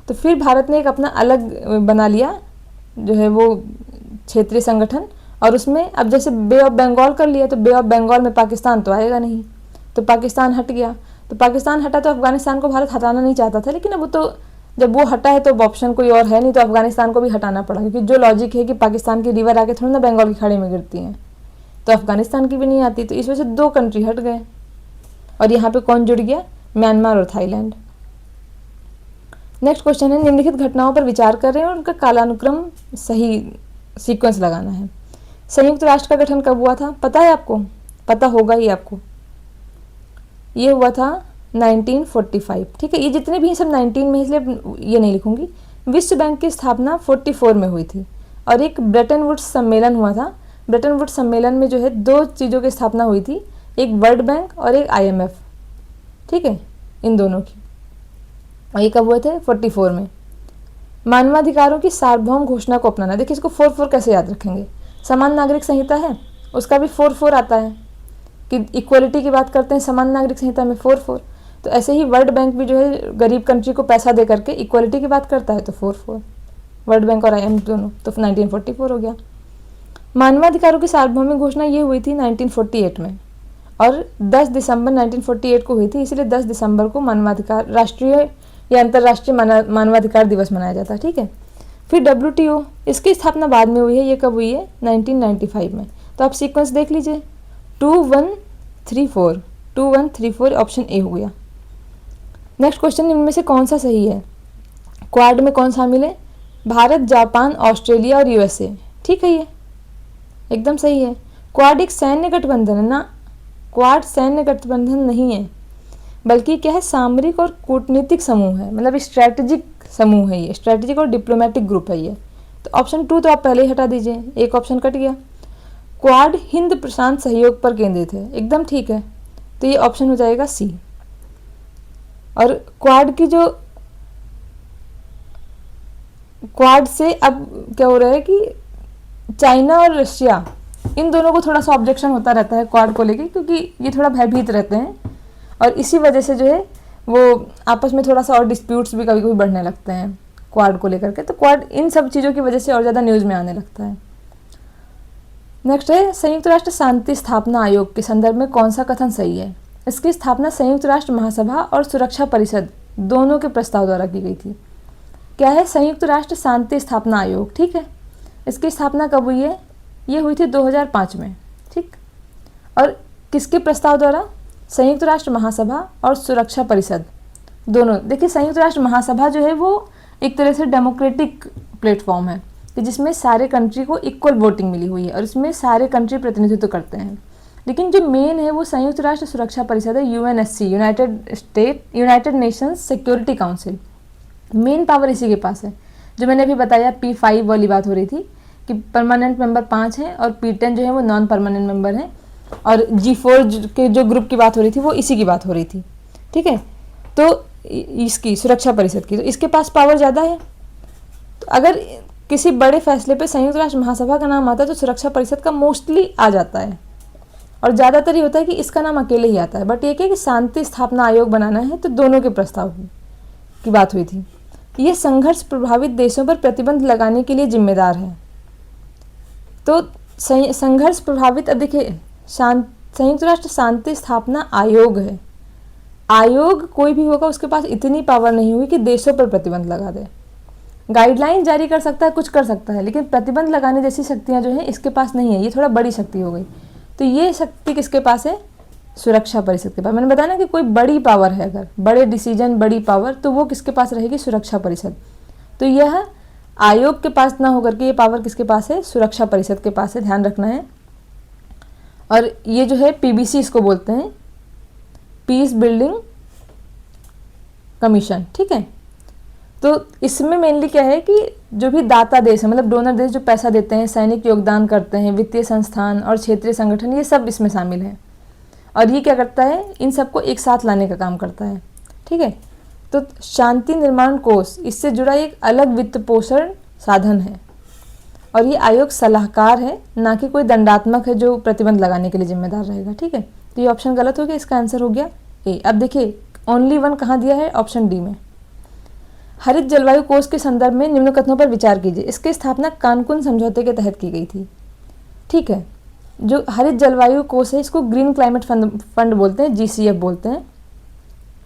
तो फिर भारत ने एक अपना अलग बना लिया जो है वो क्षेत्रीय संगठन, और उसमें अब जैसे बे ऑफ बंगाल कर लिया, तो बे ऑफ बंगाल में पाकिस्तान तो आएगा नहीं, तो पाकिस्तान हट गया। तो पाकिस्तान हटा तो अफगानिस्तान को भारत हटाना नहीं चाहता था, लेकिन अब तो जब वो हटा है तो ऑप्शन कोई और है नहीं, तो अफगानिस्तान को भी हटाना पड़ा, क्योंकि जो लॉजिक है कि पाकिस्तान की रिवर आके थोड़ी ना बंगाल की खाड़ी में गिरती हैं, तो अफगानिस्तान की भी नहीं आती। तो इस वजह से 2 कंट्री हट गए और यहाँ पे कौन जुड़ गया, म्यांमार और थाईलैंड। नेक्स्ट क्वेश्चन है, निम्नलिखित घटनाओं पर विचार कर रहे हैं और उनका कालानुक्रम सही सीक्वेंस लगाना है। संयुक्त राष्ट्र का गठन कब हुआ था, पता है आपको, पता होगा ही आपको, ये हुआ था 1945, ठीक है। ये जितने भी हैं सब 19 में, इसलिए ये नहीं लिखूंगी। विश्व बैंक की स्थापना 44 में हुई थी और एक ब्रेटन वुड्स सम्मेलन हुआ था। ब्रेटन वुड्स सम्मेलन में जो है 2 चीज़ों की स्थापना हुई थी, एक वर्ल्ड बैंक और एक IMF, ठीक है, इन दोनों की। और ये कब हुए थे, 44 में। मानवाधिकारों की सार्वभौम घोषणा को अपनाना, देखिए इसको 4 कैसे याद रखेंगे, समान नागरिक संहिता है उसका भी 4 आता है कि इक्वलिटी की बात करते हैं समान नागरिक संहिता में 4। तो ऐसे ही वर्ल्ड बैंक भी जो है गरीब कंट्री को पैसा दे करके इक्वलिटी की बात करता है, तो 4 वर्ल्ड बैंक और IMF दोनों, तो 1944 हो गया। मानवाधिकारों की सार्वभौमिक घोषणा ये हुई थी 1948 में और 10 दिसंबर 1948 को हुई थी, इसलिए 10 दिसंबर को मानवाधिकार राष्ट्रीय या अंतर्राष्ट्रीय मानवाधिकार दिवस मनाया जाता है, ठीक है। फिर WTO, इसकी स्थापना बाद में हुई है, ये कब हुई है, 1995 में। तो आप सीक्वेंस देख लीजिए, 2134 ऑप्शन ए हो गया। नेक्स्ट क्वेश्चन, इनमें से कौन सा सही है, क्वाड में कौन शामिल है? भारत, जापान, ऑस्ट्रेलिया और यूएसए। ठीक है, ये एकदम सही है। क्वाड एक सैन्य गठबंधन है ना, क्वाड सैन्य गठबंधन नहीं है, बल्कि क्या है, सामरिक और कूटनीतिक समूह है, मतलब स्ट्रैटेजिक समूह है ये, स्ट्रैटेजिक और डिप्लोमेटिक ग्रुप है ये। तो ऑप्शन 2 तो आप पहले ही हटा दीजिए, एक ऑप्शन कट गया। क्वाड हिंद प्रशांत सहयोग पर केंद्रित है, एकदम ठीक है, तो ये ऑप्शन हो जाएगा सी। और क्वाड की जो क्वाड से अब क्या हो रहा है कि चाइना और रशिया, इन दोनों को थोड़ा सा ऑब्जेक्शन होता रहता है क्वाड को लेके, क्योंकि ये थोड़ा भयभीत रहते हैं और इसी वजह से जो है वो आपस में थोड़ा सा और डिस्प्यूट्स भी कभी कभी बढ़ने लगते हैं क्वाड को लेकर के। तो क्वाड इन सब चीज़ों की वजह से और ज़्यादा न्यूज़ में आने लगता है। नेक्स्ट है, संयुक्त राष्ट्र शांति स्थापना आयोग के संदर्भ में कौन सा कथन सही है? इसकी स्थापना संयुक्त राष्ट्र महासभा और सुरक्षा परिषद दोनों के प्रस्ताव द्वारा की गई थी। क्या है? संयुक्त राष्ट्र शांति स्थापना आयोग। ठीक है, इसकी स्थापना कब हुई है? ये हुई थी 2005 में। ठीक, और किसके प्रस्ताव द्वारा? संयुक्त राष्ट्र महासभा और सुरक्षा परिषद दोनों। देखिए, संयुक्त राष्ट्र महासभा जो है वो एक तरह से डेमोक्रेटिक प्लेटफॉर्म है कि जिसमें सारे कंट्री को इक्वल वोटिंग मिली हुई है और इसमें सारे कंट्री प्रतिनिधित्व करते हैं। लेकिन जो मेन है वो संयुक्त राष्ट्र सुरक्षा परिषद है, UNSC, United Nations security council. Main power इसी के पास है। जो मैंने अभी बताया P5 वाली बात हो रही थी कि परमानेंट मेंबर 5 हैं और P10 जो है वो नॉन परमानेंट मेंबर हैं, और G4 के जो ग्रुप की बात हो रही थी वो इसी की बात हो रही थी। ठीक है, तो इसकी सुरक्षा परिषद की, तो इसके पास पावर ज़्यादा है। तो अगर किसी बड़े फैसले पे संयुक्त राष्ट्र महासभा का नाम आता है तो सुरक्षा परिषद का मोस्टली आ जाता है, और ज़्यादातर ये होता है कि इसका नाम अकेले ही आता है। बट ये क्या कि शांति स्थापना आयोग बनाना है तो दोनों के प्रस्ताव की बात हुई थी। ये संघर्ष प्रभावित देशों पर प्रतिबंध लगाने के लिए जिम्मेदार है। तो संघर्ष प्रभावित, देखिए संयुक्त राष्ट्र शांति स्थापना आयोग है। आयोग कोई भी होगा उसके पास इतनी पावर नहीं हुई कि देशों पर प्रतिबंध लगा दे। गाइडलाइन जारी कर सकता है, कुछ कर सकता है, लेकिन प्रतिबंध लगाने जैसी शक्तियां जो हैं इसके पास नहीं है। ये थोड़ा बड़ी शक्ति हो गई। तो ये शक्ति किसके पास है? सुरक्षा परिषद के पास। मैंने बताया ना कि कोई बड़ी पावर है, अगर बड़े डिसीजन, बड़ी पावर, तो वो किसके पास रहेगी? सुरक्षा परिषद। तो यह आयोग के पास ना होकर के ये पावर किसके पास है? सुरक्षा परिषद के पास है, ध्यान रखना है। और ये जो है PBC इसको बोलते हैं, पीस बिल्डिंग कमीशन। ठीक है, तो इसमें मेनली क्या है कि जो भी दाता देश है, मतलब डोनर देश जो पैसा देते हैं, सैनिक योगदान करते हैं, वित्तीय संस्थान और क्षेत्रीय संगठन, ये सब इसमें शामिल हैं। और ये क्या करता है? इन सबको एक साथ लाने का काम करता है। ठीक है, तो शांति निर्माण कोष इससे जुड़ा एक अलग वित्त पोषण साधन है, और ये आयोग सलाहकार है, ना कि कोई दंडात्मक है जो प्रतिबंध लगाने के लिए जिम्मेदार रहेगा। ठीक है, तो ये ऑप्शन गलत हो गया, इसका आंसर हो गया ए। अब देखिए ओनली 1 कहाँ दिया है? ऑप्शन डी में। हरित जलवायु कोष के संदर्भ में निम्न कथनों पर विचार कीजिए। इसकी स्थापना कानकुन समझौते के तहत की गई थी। ठीक है, जो हरित जलवायु कोष है इसको ग्रीन क्लाइमेट फंड बोलते हैं, GCF बोलते हैं,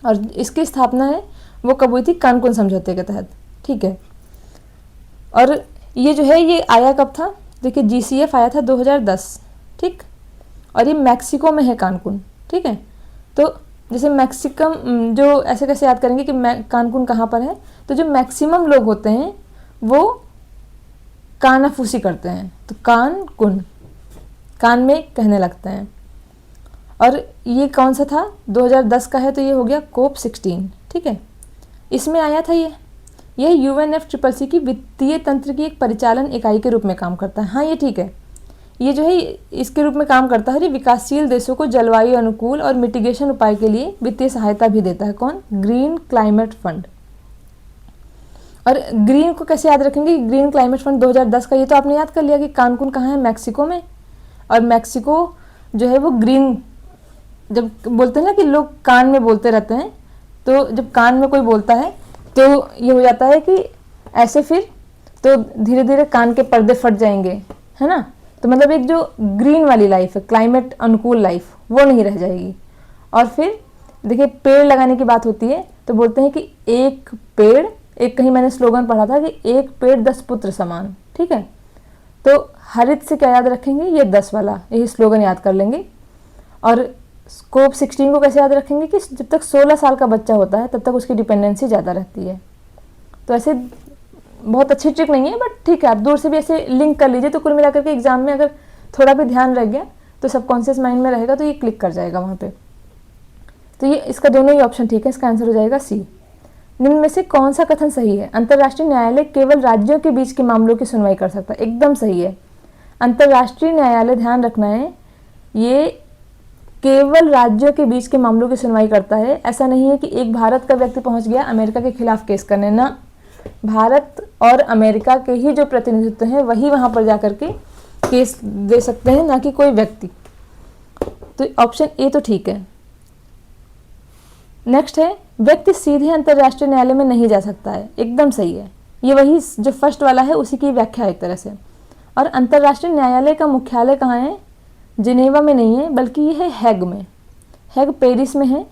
और इसकी स्थापना है वो कब हुई थी? कानकुन समझौते के तहत। ठीक है, और ये जो है ये आया कब था? देखिए GCF आया था 2010। ठीक, और ये मैक्सिको में है कानकुन। ठीक है, तो जैसे मैक्सिकम, जो ऐसे कैसे याद करेंगे कि कानकुन कहाँ पर है? तो जो मैक्सिमम लोग होते हैं वो कानाफूसी करते हैं, तो कानकुन, कान में कहने लगते हैं। और ये कौन सा था? 2010 का है, तो ये हो गया COP16। ठीक है, इसमें आया था ये UNFCCC की वित्तीय तंत्र की एक परिचालन इकाई के रूप में काम करता है। हाँ, ये ठीक है, ये जो है इसके रूप में काम करता है। ये विकासशील देशों को जलवायु अनुकूल और मिटिगेशन उपाय के लिए वित्तीय सहायता भी देता है। कौन? Green climate fund. और ग्रीन को कैसे याद रखेंगे? ग्रीन क्लाइमेट फंड 2010 का, ये तो आपने याद कर लिया कि कानकुन कहाँ है? मैक्सिको में। और मैक्सिको जो है वो ग्रीन, जब बोलते हैं ना कि लोग कान में बोलते रहते हैं, तो जब कान में कोई बोलता है तो ये हो जाता है कि ऐसे, फिर तो धीरे धीरे कान के पर्दे फट जाएंगे, है ना। तो मतलब एक जो ग्रीन वाली लाइफ है, क्लाइमेट अनुकूल लाइफ, वो नहीं रह जाएगी। और फिर देखिए पेड़ लगाने की बात होती है तो बोलते हैं कि एक पेड़, एक कहीं मैंने स्लोगन पढ़ा था कि एक पेड़ 10 पुत्र समान। ठीक है, तो हरित से क्या याद रखेंगे? ये 10 वाला, यही स्लोगन याद कर लेंगे। और COP16 को कैसे याद रखेंगे कि जब तक 16 साल का बच्चा होता है तब तक उसकी डिपेंडेंसी ज़्यादा रहती है। तो ऐसे बहुत अच्छी ट्रिक नहीं है, बट ठीक है, आप दूर से भी ऐसे लिंक कर लीजिए, तो कुल मिलाकर के एग्जाम में अगर थोड़ा भी ध्यान रह गया तो सबकॉन्शियस माइंड में रहेगा, तो ये क्लिक कर जाएगा वहाँ पे। तो ये इसका दोनों ही ऑप्शन ठीक है, इसका आंसर हो जाएगा सी। निम्न में से कौन सा कथन सही है? अंतर्राष्ट्रीय न्यायालय केवल राज्यों के बीच के मामलों की सुनवाई कर सकता है। एकदम सही है। अंतर्राष्ट्रीय न्यायालय, ध्यान रखना है, ये केवल राज्यों के बीच के मामलों की सुनवाई करता है। ऐसा नहीं है कि एक भारत का व्यक्ति पहुंच गया अमेरिका के खिलाफ केस करने, ना, भारत और अमेरिका के ही जो प्रतिनिधित्व हैं वही वहां पर जाकर के केस दे सकते हैं, ना कि कोई व्यक्ति। तो ऑप्शन ए तो ठीक है। नेक्स्ट है, व्यक्ति सीधे अंतर्राष्ट्रीय न्यायालय में नहीं जा सकता है। एकदम सही है। ये वही जो फर्स्ट वाला है उसी की व्याख्या है एक तरह से। और अंतर्राष्ट्रीय न्यायालय का मुख्यालय कहाँ है? जिनेवा में नहीं है, बल्कि ये है हैग में। हैग पेरिस में है,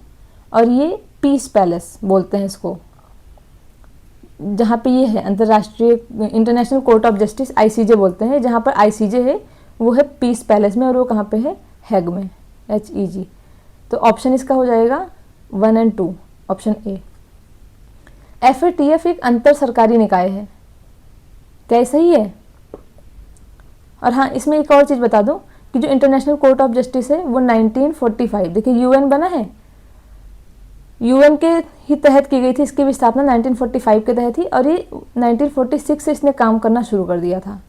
और ये पीस पैलेस बोलते हैं इसको, जहाँ पे ये है अंतर्राष्ट्रीय international court of justice, ICJ बोलते हैं। जहाँ पर आईसीजे है वो है पीस पैलेस में, और वो कहाँ पे है? हैग में, HEG। तो ऑप्शन इसका हो जाएगा 1 और 2, ऑप्शन ए। FATF एक अंतर सरकारी निकाय है, क्या सही है? और हाँ, इसमें एक और चीज़ बता दूं कि जो इंटरनेशनल कोर्ट ऑफ जस्टिस है वो 1945, देखिए यूएन बना है, यूएन के ही तहत की गई थी। इसकी भी स्थापना 1945 के तहत थी, और ये 1946 से इसने काम करना शुरू कर दिया था।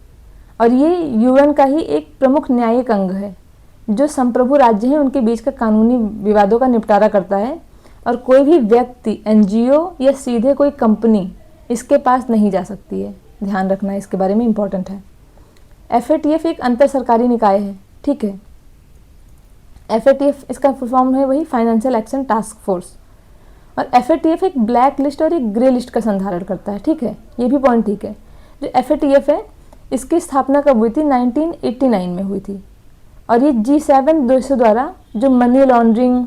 और ये यूएन का ही एक प्रमुख न्यायिक अंग है, जो संप्रभु राज्य हैं उनके बीच का कानूनी विवादों का निपटारा करता है। और कोई भी व्यक्ति, NGO या सीधे कोई कंपनी इसके पास नहीं जा सकती है। ध्यान रखना है, इसके बारे में इंपॉर्टेंट है। FATF एक अंतर सरकारी निकाय है, ठीक है। FATF इसका फुल फॉर्म है वही फाइनेंशियल एक्शन टास्क फोर्स। और FATF एक ब्लैक लिस्ट और एक ग्रे लिस्ट का संधारण करता है, ठीक है, ये भी पॉइंट ठीक है। जो FATF है इसकी स्थापना कब हुई थी? 1989 में हुई थी। और ये G7 देशों द्वारा जो मनी लॉन्ड्रिंग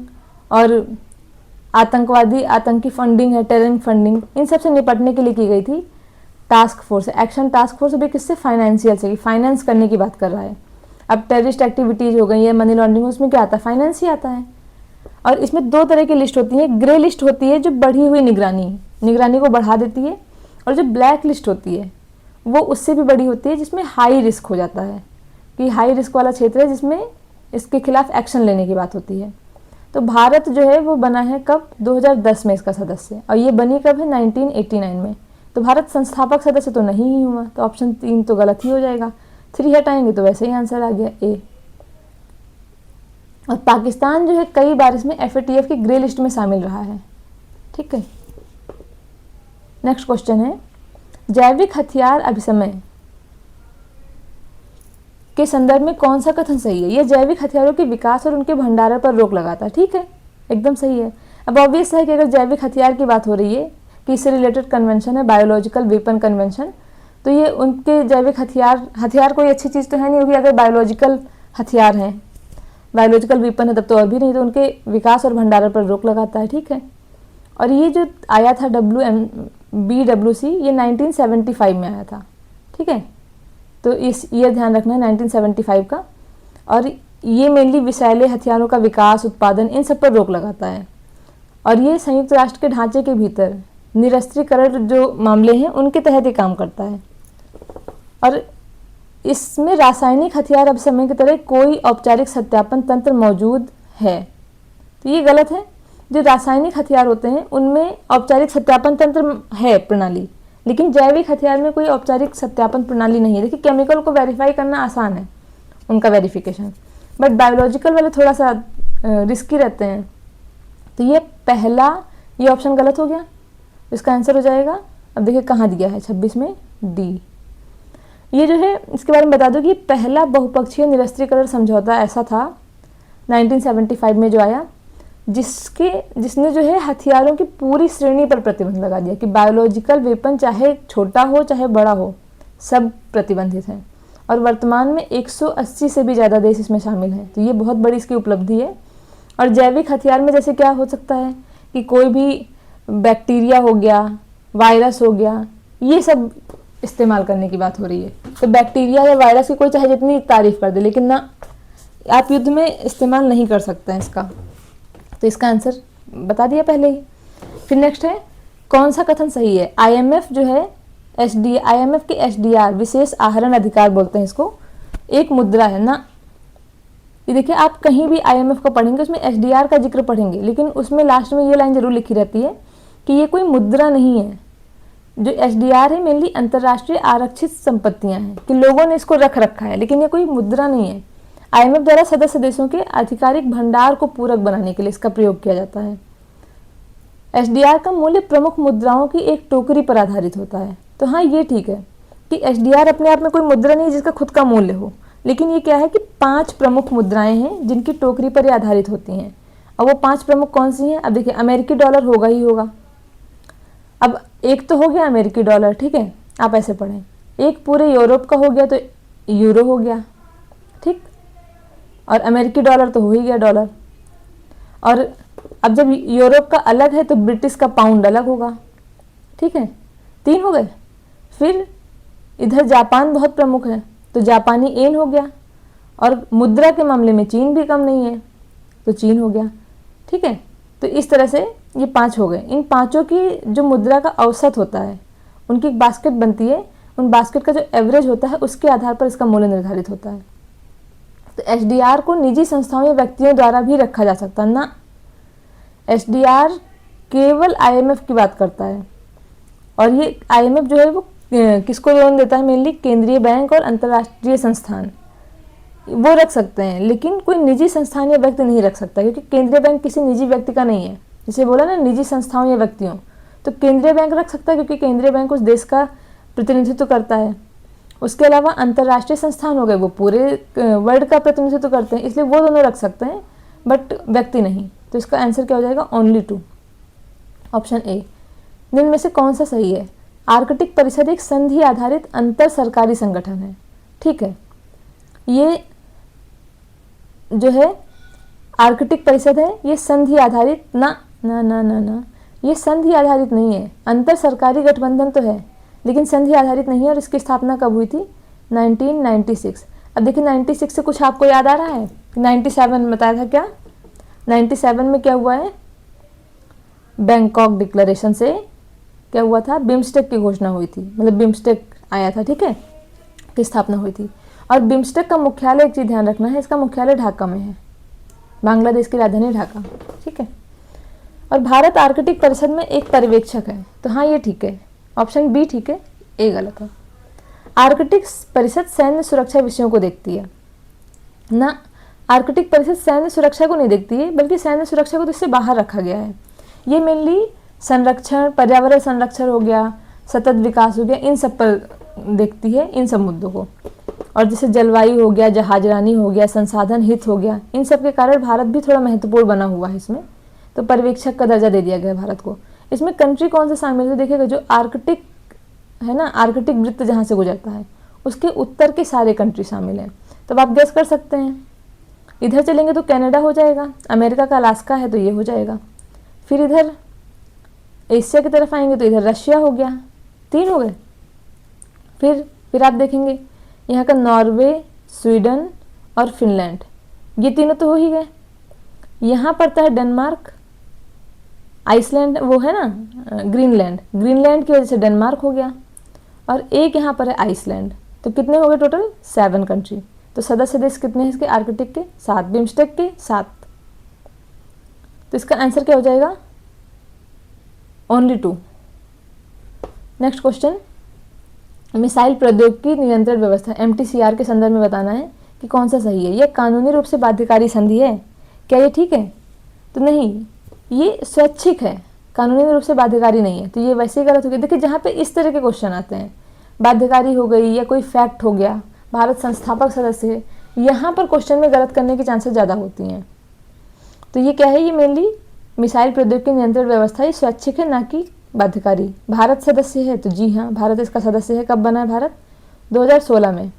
और आतंकी फंडिंग है, टेररिंग फंडिंग, इन सब से निपटने के लिए की गई थी task force, action task force. अभी किससे? फाइनेंशियल से, फाइनेंस करने की बात कर रहा है। अब टेररिस्ट एक्टिविटीज हो गई है, मनी लॉन्ड्रिंग, उसमें क्या आता है? फाइनेंस ही आता है। और इसमें 2 तरह की लिस्ट होती है। ग्रे लिस्ट होती है जो बढ़ी हुई निगरानी को बढ़ा देती है, और जो ब्लैक लिस्ट होती है वो उससे भी बड़ी होती है, जिसमें हाई रिस्क हो जाता है, कि हाई रिस्क वाला क्षेत्र है जिसमें इसके खिलाफ एक्शन लेने की बात होती है। तो भारत जो है वो बना है कब? 2010 में इसका सदस्य। और ये बनी कब है? 1989 में। तो भारत संस्थापक सदस्य तो नहीं ही हुआ, तो ऑप्शन 3 तो गलत ही हो जाएगा। 3 हटाएंगे तो वैसे ही आंसर आ गया ए। और पाकिस्तान जो है कई बार इसमें FATF की ग्रे लिस्ट में शामिल रहा है, ठीक है। नेक्स्ट क्वेश्चन है, जैविक हथियार अभिसमय के संदर्भ में कौन सा कथन सही है? यह जैविक हथियारों के विकास और उनके भंडारण पर रोक लगाता है, ठीक है, एकदम सही है। अब ऑब्वियस है कि अगर जैविक हथियार की बात हो रही है कि इससे रिलेटेड कन्वेंशन है बायोलॉजिकल वेपन कन्वेंशन, तो ये उनके जैविक हथियार कोई अच्छी चीज़ तो है नहीं होगी। अगर बायोलॉजिकल हथियार हैं, बायोलॉजिकल वेपन है, तब तो और भी नहीं, तो उनके विकास और भंडारण पर रोक लगाता है, ठीक है। और ये जो आया था BWC, ये 1975 में आया था, ठीक है। तो इस ये ध्यान रखना है 1975 का। और ये मेनली विषैले हथियारों का विकास, उत्पादन, इन सब पर रोक लगाता है। और ये संयुक्त राष्ट्र के ढांचे के भीतर निरस्त्रीकरण जो मामले हैं उनके तहत ही काम करता है। और इसमें रासायनिक हथियार अभिसमय की तरह कोई औपचारिक सत्यापन तंत्र मौजूद है, तो ये गलत है। जो रासायनिक हथियार होते हैं उनमें औपचारिक सत्यापन तंत्र है, प्रणाली, लेकिन जैविक हथियार में कोई औपचारिक सत्यापन प्रणाली नहीं है। देखिए केमिकल को वेरीफाई करना आसान है, उनका वेरिफिकेशन, बट बायोलॉजिकल वाले थोड़ा सा रिस्की रहते हैं। तो ये पहला, ये ऑप्शन गलत हो गया, इसका आंसर हो जाएगा, अब देखिए कहाँ दिया है 26 में, डी। ये जो है इसके बारे में बता दो कि पहला बहुपक्षीय निरस्त्रीकरण समझौता ऐसा था 1975 में जो आया, जिसने जो है हथियारों की पूरी श्रेणी पर प्रतिबंध लगा दिया कि बायोलॉजिकल वेपन चाहे छोटा हो चाहे बड़ा हो, सब प्रतिबंधित हैं। और वर्तमान में 180 से भी ज़्यादा देश इसमें शामिल हैं, तो ये बहुत बड़ी इसकी उपलब्धि है। और जैविक हथियार में जैसे क्या हो सकता है कि कोई भी बैक्टीरिया हो गया, वायरस हो गया, ये सब इस्तेमाल करने की बात हो रही है। तो बैक्टीरिया या वायरस की कोई चाहे जितनी तारीफ कर दे, लेकिन ना, आप युद्ध में इस्तेमाल नहीं कर सकते हैं इसका, तो इसका आंसर बता दिया पहले ही। फिर नेक्स्ट है, कौन सा कथन सही है? आईएमएफ जो है आईएमएफ के एसडीआर विशेष आहरण अधिकार बोलते हैं इसको, एक मुद्रा है ना। ये देखिए आप कहीं भी आईएमएफ को पढ़ेंगे उसमें एसडीआर का जिक्र पढ़ेंगे, लेकिन उसमें लास्ट में ये लाइन जरूर लिखी रहती है कि ये कोई मुद्रा नहीं है। जो एसडीआर है मेनली अंतर्राष्ट्रीय आरक्षित संपत्तियां हैं कि लोगों ने इसको रख रखा है, लेकिन ये कोई मुद्रा नहीं है। आईएमएफ द्वारा सदस्य देशों के आधिकारिक भंडार को पूरक बनाने के लिए इसका प्रयोग किया जाता है। एसडीआर का मूल्य प्रमुख मुद्राओं की एक टोकरी पर आधारित होता है। तो हाँ ये ठीक है कि एसडीआर अपने आप में कोई मुद्रा नहीं है जिसका खुद का मूल्य हो, लेकिन ये क्या है कि 5 प्रमुख मुद्राएं हैं जिनकी टोकरी पर ये आधारित होती हैं। अब वो 5 प्रमुख कौन सी हैं? अब देखिए अमेरिकी डॉलर होगा ही होगा। अब एक तो हो गया अमेरिकी डॉलर, ठीक है, आप ऐसे पढ़ें। एक पूरे यूरोप का हो गया तो यूरो हो गया, ठीक, और अमेरिकी डॉलर तो हो ही गया डॉलर। और अब जब यूरोप का अलग है तो ब्रिटिश का पाउंड अलग होगा, ठीक है, 3 हो गए। फिर इधर जापान बहुत प्रमुख है तो जापानी येन हो गया, और मुद्रा के मामले में चीन भी कम नहीं है तो चीन हो गया, ठीक है। तो इस तरह से ये 5 हो गए। इन पांचों की जो मुद्रा का औसत होता है उनकी एक बास्केट बनती है, उन बास्केट का जो एवरेज होता है उसके आधार पर इसका मूल्य निर्धारित होता है। तो एसडीआर को निजी संस्थाओं या व्यक्तियों द्वारा भी रखा जा सकता है ना। एसडीआर केवल आईएमएफ की बात करता है, और ये आईएमएफ जो है वो किसको लोन देता है? मेनली केंद्रीय बैंक और अंतर्राष्ट्रीय संस्थान वो रख सकते हैं, लेकिन कोई निजी संस्थान या व्यक्ति नहीं रख सकता, क्योंकि केंद्रीय बैंक किसी निजी व्यक्ति का नहीं है। जैसे बोला ना निजी संस्थाओं या व्यक्तियों, तो केंद्रीय बैंक रख सकता है क्योंकि केंद्रीय बैंक उस देश का प्रतिनिधित्व करता है। उसके अलावा अंतर्राष्ट्रीय संस्थान हो गए वो पूरे वर्ल्ड का प्रतिनिधित्व करते हैं, इसलिए वो दोनों रख सकते हैं, बट व्यक्ति नहीं। तो इसका आंसर क्या हो जाएगा? Only 2, option A. निम्न में से कौन सा सही है? आर्कटिक परिषद एक संधि आधारित अंतर सरकारी संगठन है, ठीक है। ये जो है आर्कटिक परिषद है ये संधि आधारित ना ना ना ना ना ये संधि आधारित नहीं है। अंतर सरकारी गठबंधन तो है लेकिन संधि आधारित नहीं है। और इसकी स्थापना कब हुई थी? 1996। अब देखिए 96 से कुछ आपको याद आ रहा है? 97 में बताया था क्या? 97 में क्या हुआ है? बैंकॉक डिक्लेरेशन से क्या हुआ था? बिम्स्टेक की घोषणा हुई थी, मतलब बिम्स्टेक आया था, ठीक है, की स्थापना हुई थी। और बिम्स्टेक का मुख्यालय, एक चीज़ ध्यान रखना है, इसका मुख्यालय ढाका में है, बांग्लादेश की राजधानी ढाका, ठीक है। और भारत आर्कटिक परिषद में एक पर्यवेक्षक है, तो हाँ ये ठीक है, ऑप्शन बी ठीक है, ए गलत है। आर्कटिक परिषद सैन्य सुरक्षा विषयों को देखती है ना। आर्कटिक परिषद सैन्य सुरक्षा को नहीं देखती है, बल्कि सैन्य सुरक्षा को तो इससे बाहर रखा गया है। ये मेनली संरक्षण, पर्यावरण संरक्षण हो गया, सतत विकास हो गया, इन सब पर देखती है, इन सब मुद्दों को। और जैसे जलवायु हो गया, जहाजरानी हो गया, संसाधन हित हो गया, इन सब के कारण भारत भी थोड़ा महत्वपूर्ण बना हुआ है इसमें, तो पर्यवेक्षक का दर्जा दे दिया गया भारत को। इसमें कंट्री कौन से शामिल है? देखिएगा जो आर्कटिक है ना, आर्कटिक वृत्त जहाँ से गुजरता है उसके उत्तर के सारे कंट्री शामिल हैं। तो आप गेस कर सकते हैं, इधर चलेंगे तो कनाडा हो जाएगा, अमेरिका का अलास्का है तो ये हो जाएगा। फिर इधर एशिया की तरफ आएंगे तो इधर रशिया हो गया, 3 हो गए। फिर आप देखेंगे यहाँ का नॉर्वे, स्वीडन और फिनलैंड, ये तीनों तो हो ही गए। यहाँ पड़ता है डेनमार्क, आइसलैंड, वो है ना ग्रीनलैंड, ग्रीनलैंड की वजह से डेनमार्क हो गया, और एक यहाँ पर है आइसलैंड। तो कितने हो गए टोटल? 7 कंट्री। तो सदस्य देश कितने हैं इसके आर्कटिक के? 7, बिम्स्टेक के 7। तो इसका आंसर क्या हो जाएगा? ओनली 2। नेक्स्ट क्वेश्चन, मिसाइल प्रौद्योगिकी नियंत्रण व्यवस्था MTCR के संदर्भ में बताना है कि कौन सा सही है। यह कानूनी रूप से बाध्यकारी संधि है, क्या ये ठीक है? तो नहीं, ये स्वैच्छिक है, कानूनी रूप से बाध्यकारी नहीं है, तो ये वैसे ही गलत हो गया। देखिए जहाँ पे इस तरह के क्वेश्चन आते हैं, बाध्यकारी हो गई या कोई फैक्ट हो गया, भारत संस्थापक सदस्य है, यहाँ पर क्वेश्चन में गलत करने की चांसेस ज़्यादा होती हैं। तो ये क्या है? ये मेनली मिसाइल प्रौद्योगिकी नियंत्रण व्यवस्था, ये स्वैच्छिक है ना कि बाध्यकारी। भारत सदस्य है तो जी हाँ, भारत इसका सदस्य है। कब बना है भारत? 2016 में।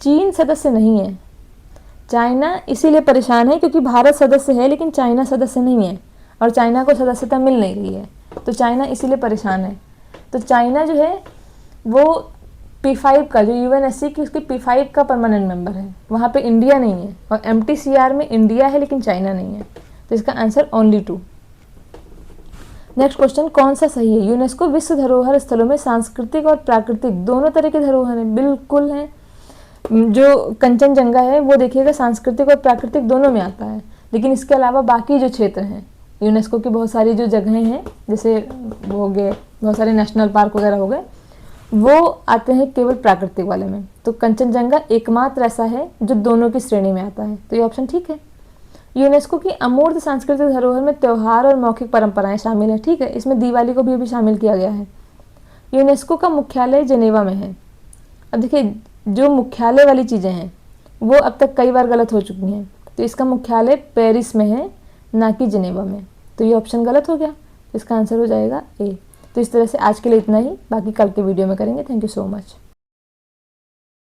चीन सदस्य नहीं है, चाइना इसीलिए परेशान है क्योंकि भारत सदस्य है लेकिन चाइना सदस्य नहीं है, और चाइना को सदस्यता मिल नहीं रही है, तो चाइना इसीलिए परेशान है। तो चाइना जो है वो P5 का, जो UNSC की उसकी P5 का परमानेंट मेंबर है, वहाँ पे इंडिया नहीं है, और MTCR में इंडिया है लेकिन चाइना नहीं है। तो इसका आंसर ओनली 2। नेक्स्ट क्वेश्चन, कौन सा सही है? यूनेस्को विश्व धरोहर स्थलों में सांस्कृतिक और प्राकृतिक दोनों तरह के धरोहर हैं, बिल्कुल है। जो कंचनजंगा है वो देखिएगा सांस्कृतिक और प्राकृतिक दोनों में आता है, लेकिन इसके अलावा बाकी जो क्षेत्र हैं यूनेस्को की बहुत सारी जो जगहें हैं, जैसे वो हो गए बहुत सारे नेशनल पार्क वगैरह हो गए, वो आते हैं केवल प्राकृतिक वाले में। तो कंचनजंगा एकमात्र ऐसा है जो दोनों की श्रेणी में आता है, तो ये ऑप्शन ठीक है। यूनेस्को की अमूर्त सांस्कृतिक धरोहर में त्यौहार और मौखिक परंपराएं शामिल है, ठीक है, इसमें दिवाली को भी अभी शामिल किया गया है। यूनेस्को का मुख्यालय जेनेवा में है। अब देखिए जो मुख्यालय वाली चीज़ें हैं वो अब तक कई बार गलत हो चुकी हैं, तो इसका मुख्यालय पेरिस में है, ना कि जेनेवा में, तो ये ऑप्शन गलत हो गया। इसका आंसर हो जाएगा ए। तो इस तरह से आज के लिए इतना ही, बाकी कल के वीडियो में करेंगे। Thank you so much.